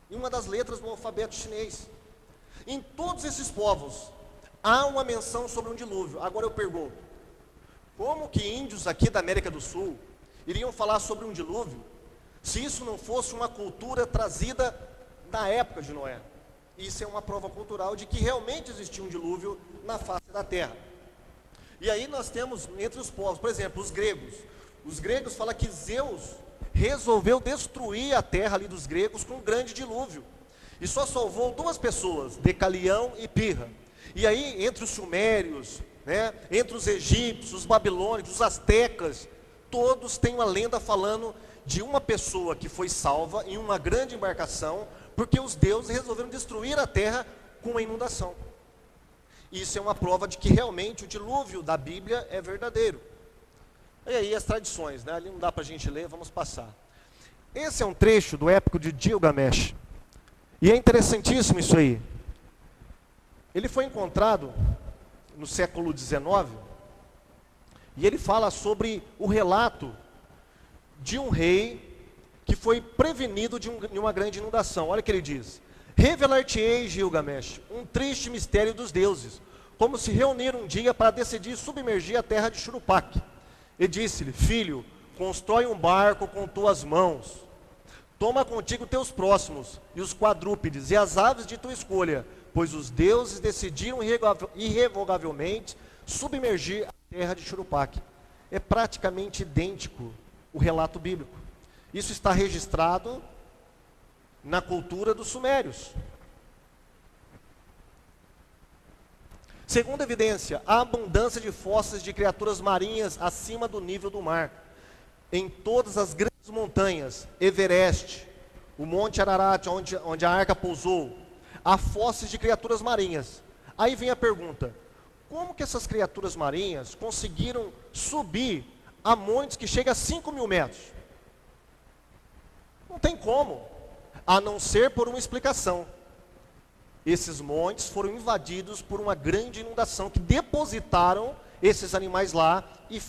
Em uma das letras do alfabeto chinês. Em todos esses povos há uma menção sobre um dilúvio. Agora eu pergunto, como que índios aqui da América do Sul iriam falar sobre um dilúvio se isso não fosse uma cultura trazida na época de Noé? Isso é uma prova cultural de que realmente existia um dilúvio na face da terra. E aí nós temos entre os povos, por exemplo, os gregos. Os gregos falam que Zeus resolveu destruir a terra ali dos gregos com um grande dilúvio. E só salvou 2 pessoas, Decalião e Pirra. E aí, entre os sumérios, entre os egípcios, os babilônicos, os astecas, todos têm uma lenda falando de uma pessoa que foi salva em uma grande embarcação, porque os deuses resolveram destruir a terra com uma inundação. Isso é uma prova de que realmente o dilúvio da Bíblia é verdadeiro. E aí as tradições, ali não dá para a gente ler, vamos passar. Esse é um trecho do épico de Gilgamesh. E é interessantíssimo isso aí. Ele foi encontrado no século XIX, e ele fala sobre o relato de um rei que foi prevenido de uma grande inundação. Olha o que ele diz: revelar-te-ei, Gilgamesh, um triste mistério dos deuses, como se reuniram um dia para decidir submergir a terra de Churupaque. E disse-lhe: filho, constrói um barco com tuas mãos, toma contigo teus próximos, e os quadrúpedes, e as aves de tua escolha, pois os deuses decidiram irrevogavelmente submergir a terra de Churupaque. É praticamente idêntico o relato bíblico. Isso está registrado na cultura dos sumérios. Segunda evidência, a abundância de fósseis de criaturas marinhas acima do nível do mar. Em todas as grandes montanhas, Everest, o Monte Ararat, onde a arca pousou, há fósseis de criaturas marinhas. Aí vem a pergunta: como que essas criaturas marinhas conseguiram subir a montes que chegam a 5.000 metros? Não tem como, a não ser por uma explicação. Esses montes foram invadidos por uma grande inundação que depositaram esses animais lá e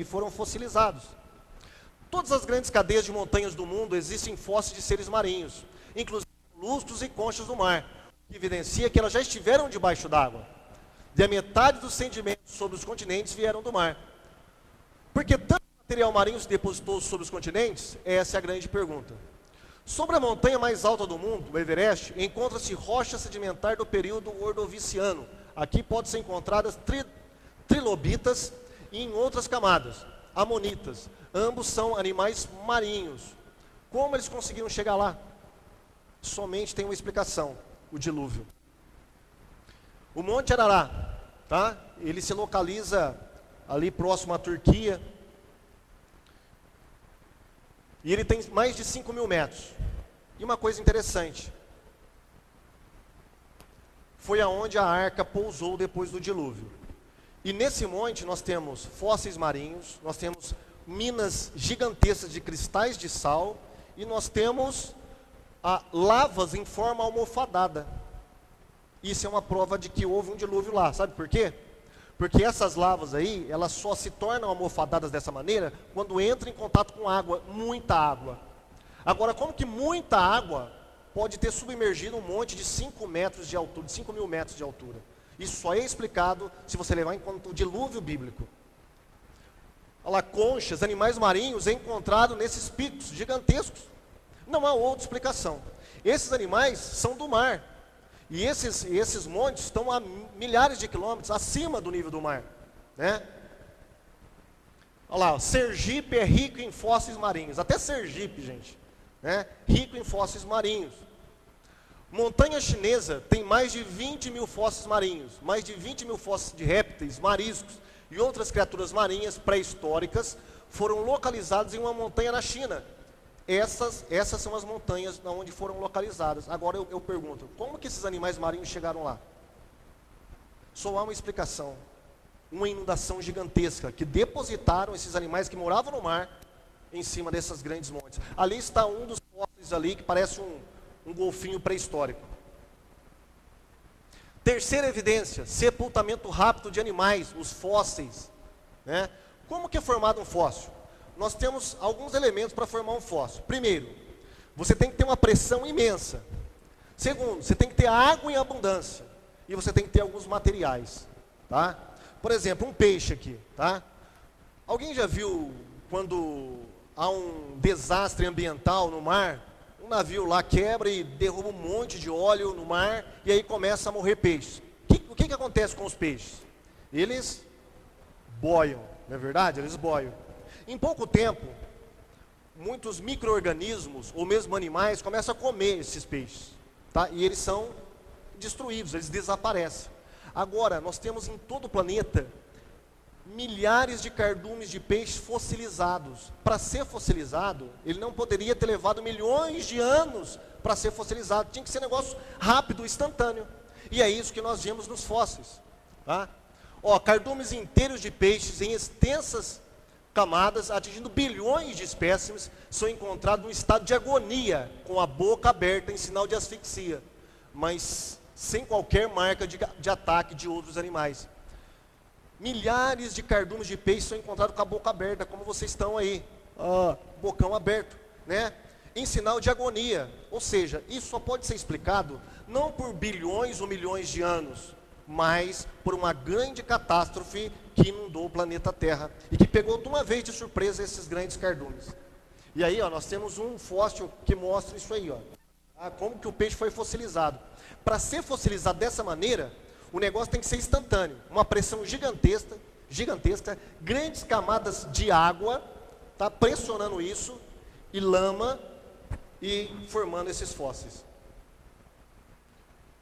foram fossilizados. Todas as grandes cadeias de montanhas do mundo existem fósseis de seres marinhos, inclusive moluscos e conchas do mar, que evidencia que elas já estiveram debaixo d'água. E a metade dos sedimentos sobre os continentes vieram do mar. Por que tanto material marinho se depositou sobre os continentes? Essa é a grande pergunta. Sobre a montanha mais alta do mundo, o Everest, encontra-se rocha sedimentar do período Ordoviciano. Aqui pode ser encontradas trilobitas e em outras camadas, amonitas. Ambos são animais marinhos. Como eles conseguiram chegar lá? Somente tem uma explicação: o dilúvio. O Monte Ararat, ele se localiza ali próximo à Turquia. E ele tem mais de 5.000 metros. E uma coisa interessante, foi aonde a arca pousou depois do dilúvio. E nesse monte nós temos fósseis marinhos, nós temos minas gigantescas de cristais de sal, e nós temos lavas em forma almofadada. Isso é uma prova de que houve um dilúvio lá. Sabe por quê? Porque essas lavas aí, elas só se tornam almofadadas dessa maneira quando entram em contato com água, muita água. Agora, como que muita água pode ter submergido um monte de 5 metros de altura, de 5.000 metros de altura? Isso só é explicado se você levar em conta o dilúvio bíblico. Olha lá, conchas, animais marinhos encontrados nesses picos gigantescos. Não há outra explicação. Esses animais são do mar. E esses montes estão a milhares de quilômetros acima do nível do mar, né? Olha lá, Sergipe é rico em fósseis marinhos. Até Sergipe, gente, né? Rico em fósseis marinhos. Montanha chinesa tem mais de 20 mil fósseis marinhos, mais de 20 mil fósseis de répteis, mariscos e outras criaturas marinhas pré-históricas foram localizados em uma montanha na China. Essas são as montanhas onde foram localizadas. Agora eu pergunto, como que esses animais marinhos chegaram lá? Só há uma explicação. Uma inundação gigantesca, que depositaram esses animais que moravam no mar, em cima dessas grandes montes. Ali está um dos fósseis ali, que parece um golfinho pré-histórico. Terceira evidência, sepultamento rápido de animais, os fósseis. Né? Como que é formado um fóssil? Nós temos alguns elementos para formar um fóssil. Primeiro, você tem que ter uma pressão imensa. Segundo, você tem que ter água em abundância. E você tem que ter alguns materiais. Tá? Por exemplo, um peixe aqui. Tá? Alguém já viu quando há um desastre ambiental no mar? Um navio lá quebra e derruba um monte de óleo no mar e aí começa a morrer peixes. O que acontece com os peixes? Eles boiam, não é verdade? Eles boiam. Em pouco tempo, muitos micro-organismos ou mesmo animais começam a comer esses peixes. Tá? E eles são destruídos, eles desaparecem. Agora, nós temos em todo o planeta milhares de cardumes de peixes fossilizados. Para ser fossilizado, ele não poderia ter levado milhões de anos para ser fossilizado. Tinha que ser um negócio rápido, instantâneo. E é isso que nós vemos nos fósseis. Tá? Cardumes inteiros de peixes em extensas camadas, atingindo bilhões de espécimes, são encontrados em estado de agonia, com a boca aberta em sinal de asfixia, mas sem qualquer marca de ataque de outros animais. Milhares de cardumes de peixe são encontrados com a boca aberta, como vocês estão aí, bocão aberto, né? Em sinal de agonia. Ou seja, isso só pode ser explicado não por bilhões ou milhões de anos, mas por uma grande catástrofe que inundou o planeta Terra e que pegou de uma vez de surpresa esses grandes cardumes. E aí, nós temos um fóssil que mostra isso aí, como que o peixe foi fossilizado. Para ser fossilizado dessa maneira, o negócio tem que ser instantâneo, uma pressão gigantesca, grandes camadas de água, tá pressionando isso, e lama, e formando esses fósseis.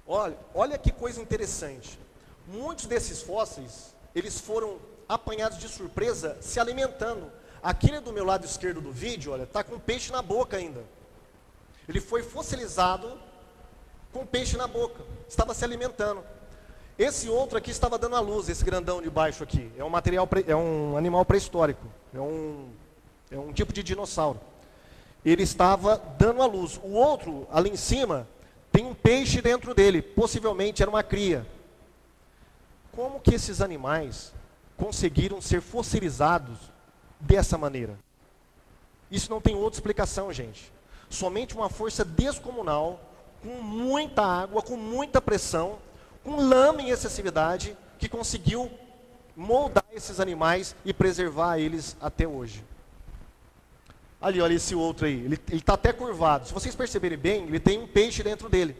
Olha que coisa interessante. Muitos desses fósseis, eles foram apanhados de surpresa se alimentando. Aquele do meu lado esquerdo do vídeo, olha, está com peixe na boca ainda. Ele foi fossilizado com peixe na boca, estava se alimentando. Esse outro aqui estava dando à luz, esse grandão de baixo aqui. É um animal pré-histórico. É um tipo de dinossauro. Ele estava dando à luz. O outro, ali em cima, tem um peixe dentro dele. Possivelmente era uma cria. Como que esses animais conseguiram ser fossilizados dessa maneira? Isso não tem outra explicação, gente. Somente uma força descomunal, com muita água, com muita pressão, com lama em excessividade, que conseguiu moldar esses animais e preservar eles até hoje. Ali, olha esse outro aí, ele está até curvado. Se vocês perceberem bem, ele tem um peixe dentro dele.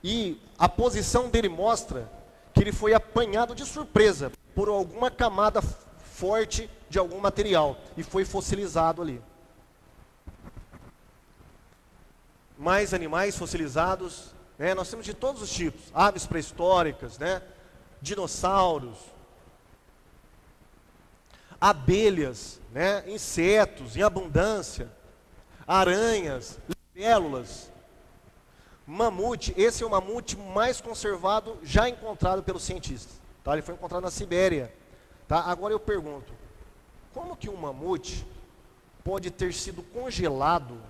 E a posição dele mostra que ele foi apanhado de surpresa por alguma camada forte de algum material e foi fossilizado ali. Mais animais fossilizados, né? Nós temos de todos os tipos, aves pré-históricas, né? Dinossauros, abelhas, né? Insetos em abundância, aranhas, libélulas, mamute. Esse é o mamute mais conservado já encontrado pelos cientistas, tá? Ele foi encontrado na Sibéria, tá? Agora eu pergunto, como que um mamute pode ter sido congelado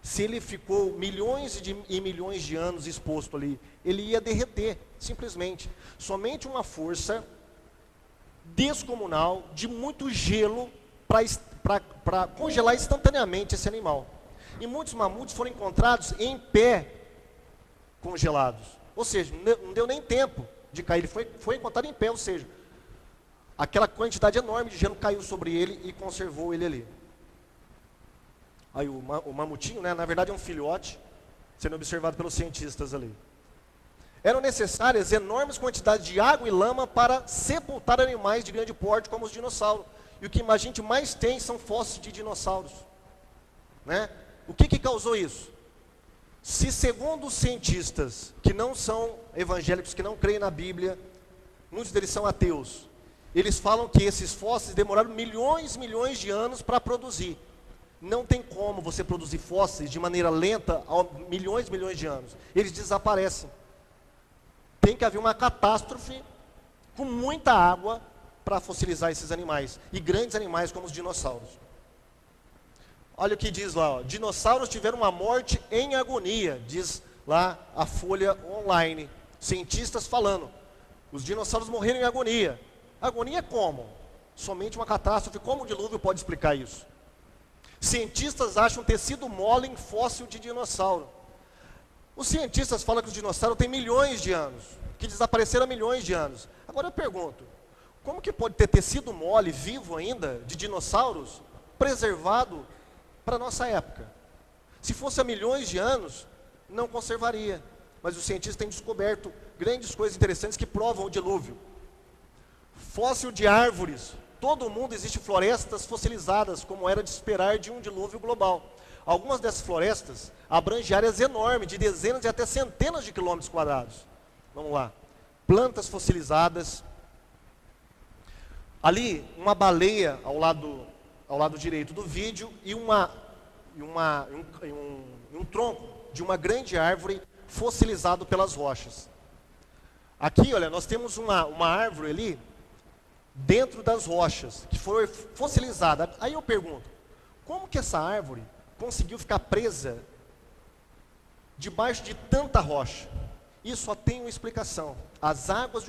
se ele ficou milhões e milhões de anos exposto ali? Ele ia derreter, simplesmente. Somente uma força descomunal, de muito gelo, para congelar instantaneamente esse animal. E muitos mamutes foram encontrados em pé, congelados. Ou seja, não deu nem tempo de cair, ele foi encontrado em pé, ou seja, aquela quantidade enorme de gelo caiu sobre ele e conservou ele ali. Aí o mamutinho, né, na verdade é um filhote, sendo observado pelos cientistas ali. Eram necessárias enormes quantidades de água e lama para sepultar animais de grande porte, como os dinossauros. E o que a gente mais tem são fósseis de dinossauros, né? O que causou isso? Se segundo os cientistas que não são evangélicos, que não creem na Bíblia, muitos deles são ateus, eles falam que esses fósseis demoraram milhões de anos para produzir. Não tem como você produzir fósseis de maneira lenta há milhões de anos. Eles desaparecem. Tem que haver uma catástrofe com muita água para fossilizar esses animais. E grandes animais como os dinossauros. Olha o que diz lá, ó. Dinossauros tiveram uma morte em agonia, diz lá a Folha Online. Cientistas falando. Os dinossauros morreram em agonia. Agonia como? Somente uma catástrofe. Como o dilúvio pode explicar isso? Cientistas acham tecido mole em fóssil de dinossauro. Os cientistas falam que os dinossauros têm milhões de anos, que desapareceram há milhões de anos. Agora eu pergunto, como que pode ter tecido mole, vivo ainda, de dinossauros, preservado para a nossa época? Se fosse há milhões de anos, não conservaria. Mas os cientistas têm descoberto grandes coisas interessantes que provam o dilúvio. Fóssil de árvores. Todo mundo existe florestas fossilizadas, como era de esperar de um dilúvio global. Algumas dessas florestas abrangem áreas enormes, de dezenas e até centenas de quilômetros quadrados. Vamos lá. Plantas fossilizadas. Ali, uma baleia ao lado direito do vídeo e um tronco de uma grande árvore fossilizado pelas rochas. Aqui, olha, nós temos uma árvore ali, dentro das rochas, que foi fossilizada. Aí eu pergunto, como que essa árvore conseguiu ficar presa debaixo de tanta rocha? Isso só tem uma explicação. As águas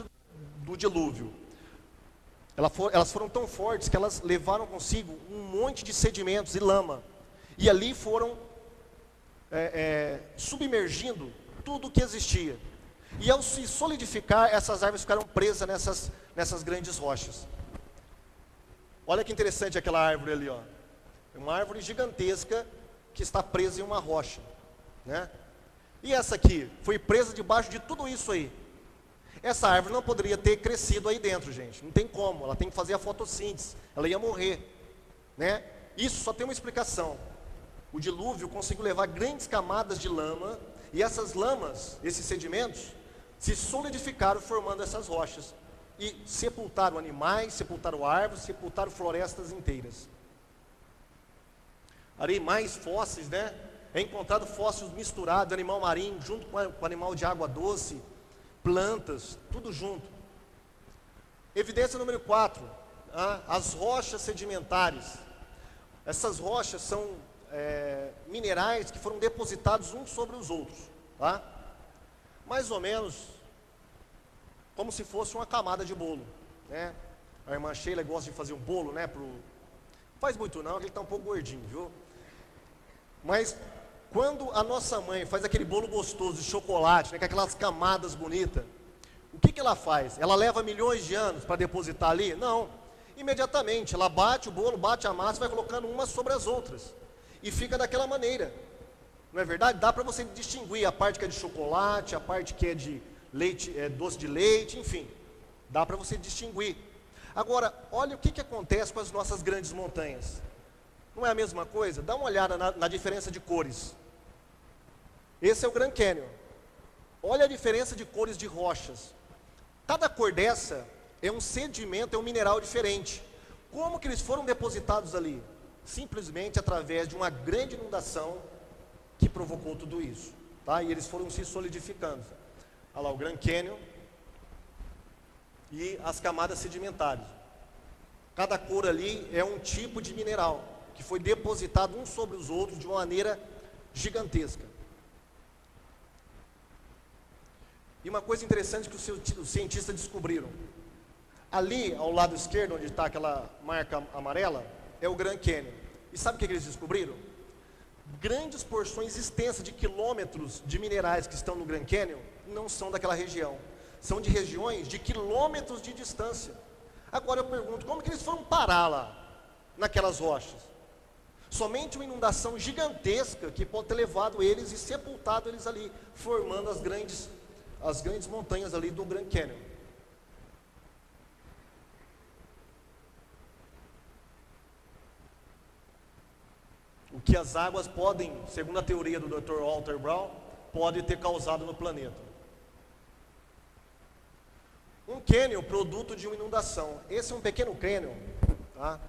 do dilúvio, elas foram tão fortes que elas levaram consigo um monte de sedimentos e lama. E ali foram submergindo tudo o que existia. E ao se solidificar, essas árvores ficaram presas nessas grandes rochas. Olha que interessante aquela árvore ali, ó. É uma árvore gigantesca que está presa em uma rocha, né? E essa aqui foi presa debaixo de tudo isso aí. Essa árvore não poderia ter crescido aí dentro, gente. Não tem como, ela tem que fazer a fotossíntese. Ela ia morrer, né? Isso só tem uma explicação. O dilúvio conseguiu levar grandes camadas de lama, e essas lamas, esses sedimentos, se solidificaram formando essas rochas. E sepultaram animais, sepultaram árvores, sepultaram florestas inteiras. Ali mais fósseis, né? É encontrado fósseis misturados de animal marinho, junto com animal de água doce, plantas, tudo junto. Evidência número 4, as rochas sedimentares. Essas rochas são minerais que foram depositados uns sobre os outros, tá? Mais ou menos como se fosse uma camada de bolo, né? A irmã Sheila gosta de fazer um bolo, né? Faz muito não, ele está um pouco gordinho, viu? Mas quando a nossa mãe faz aquele bolo gostoso de chocolate, né, com aquelas camadas bonitas, o que ela faz? Ela leva milhões de anos para depositar ali? Não. Imediatamente, ela bate o bolo, bate a massa, vai colocando umas sobre as outras. E fica daquela maneira. Não é verdade? Dá para você distinguir a parte que é de chocolate, a parte que é de leite, doce de leite, enfim. Dá para você distinguir. Agora, olha o que acontece com as nossas grandes montanhas. Não é a mesma coisa? Dá uma olhada na diferença de cores. Esse é o Grand Canyon. Olha a diferença de cores de rochas. Cada cor dessa é um sedimento, é um mineral diferente. Como que eles foram depositados ali? Simplesmente através de uma grande inundação que provocou tudo isso, tá? E eles foram se solidificando. Olha lá o Grand Canyon e as camadas sedimentares. Cada cor ali é um tipo de mineral que foi depositado uns sobre os outros de uma maneira gigantesca. E uma coisa interessante que os cientistas descobriram. Ali, ao lado esquerdo, onde está aquela marca amarela, é o Grand Canyon. E sabe o que eles descobriram? Grandes porções extensas de quilômetros de minerais que estão no Grand Canyon não são daquela região. São de regiões de quilômetros de distância. Agora eu pergunto, como que eles foram parar lá, naquelas rochas? Somente uma inundação gigantesca que pode ter levado eles e sepultado eles ali, formando as grandes montanhas ali do Grand Canyon. O o que as águas podem, segundo a teoria do Dr. Walter Brown, pode ter causado no planeta. Um cânion, produto de uma inundação. Esse é um pequeno cânion, tá?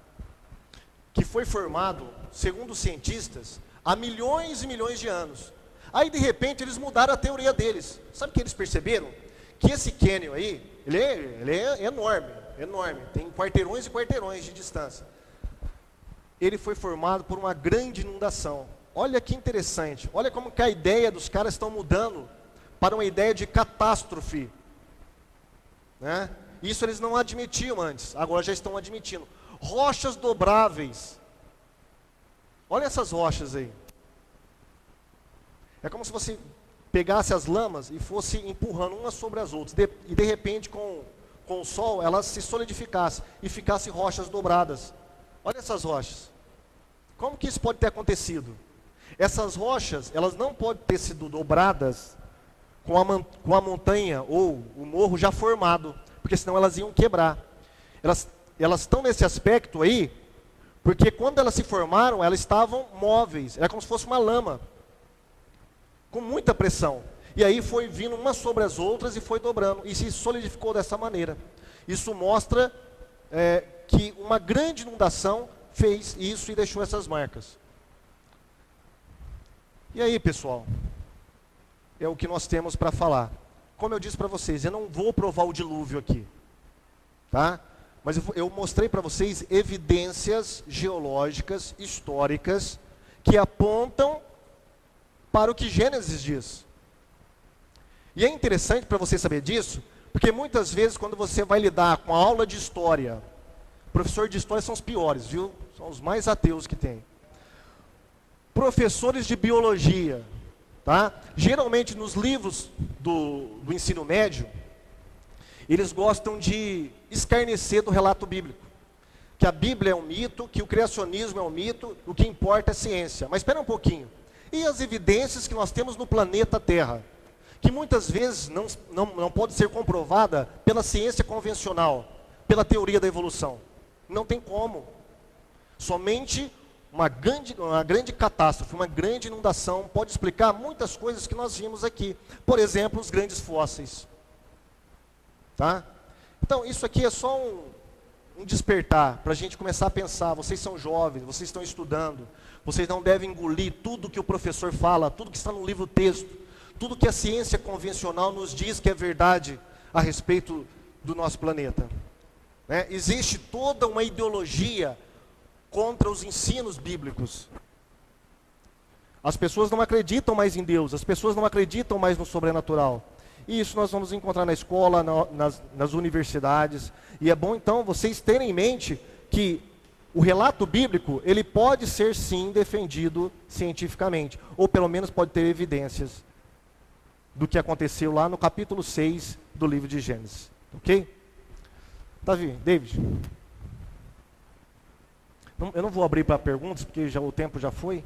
Que foi formado, segundo os cientistas, há milhões e milhões de anos. Aí, de repente, eles mudaram a teoria deles. Sabe o que eles perceberam? Que esse cânion aí, ele é enorme, enorme. Tem quarteirões e quarteirões de distância. Ele foi formado por uma grande inundação. Olha que interessante. Olha como que a ideia dos caras estão mudando para uma ideia de catástrofe. Né? Isso eles não admitiam antes, agora já estão admitindo. Rochas dobráveis. Olha essas rochas aí. É como se você pegasse as lamas e fosse empurrando umas sobre as outras. E de repente, com o sol, elas se solidificassem e ficassem rochas dobradas. Olha essas rochas. Como que isso pode ter acontecido? Essas rochas, elas não podem ter sido dobradas com a montanha ou o morro já formado, porque senão elas iam quebrar. Elas estão nesse aspecto aí, porque quando elas se formaram, elas estavam móveis, era como se fosse uma lama, com muita pressão. E aí foi vindo umas sobre as outras e foi dobrando, e se solidificou dessa maneira. Isso mostra que uma grande inundação fez isso e deixou essas marcas. E aí, pessoal, é o que nós temos para falar. Como eu disse para vocês, eu não vou provar o dilúvio aqui, tá? Mas eu mostrei para vocês evidências geológicas, históricas, que apontam para o que Gênesis diz. E é interessante para você saber disso, porque muitas vezes quando você vai lidar com a aula de história, professor de história são os piores, viu? São os mais ateus que tem. Professores de biologia, tá? Geralmente nos livros do ensino médio, eles gostam de escarnecer do relato bíblico. Que a Bíblia é um mito, que o criacionismo é um mito, o que importa é a ciência. Mas espera um pouquinho. E as evidências que nós temos no planeta Terra? Que muitas vezes não pode ser comprovada pela ciência convencional, pela teoria da evolução. Não tem como. Somente uma grande catástrofe, uma grande inundação pode explicar muitas coisas que nós vimos aqui. Por exemplo, os grandes fósseis. Tá? Então, isso aqui é só um despertar para a gente começar a pensar. Vocês são jovens, vocês estão estudando. Vocês não devem engolir tudo que o professor fala, tudo que está no livro texto, tudo que a ciência convencional nos diz que é verdade a respeito do nosso planeta. Né? Existe toda uma ideologia contra os ensinos bíblicos. As pessoas não acreditam mais em Deus, as pessoas não acreditam mais no sobrenatural. E isso nós vamos encontrar na escola, nas universidades. E é bom então vocês terem em mente que o relato bíblico, ele pode ser sim defendido cientificamente, ou pelo menos pode ter evidências do que aconteceu lá no capítulo 6 do livro de Gênesis. Ok? David? Eu não vou abrir para perguntas, porque o tempo já foi.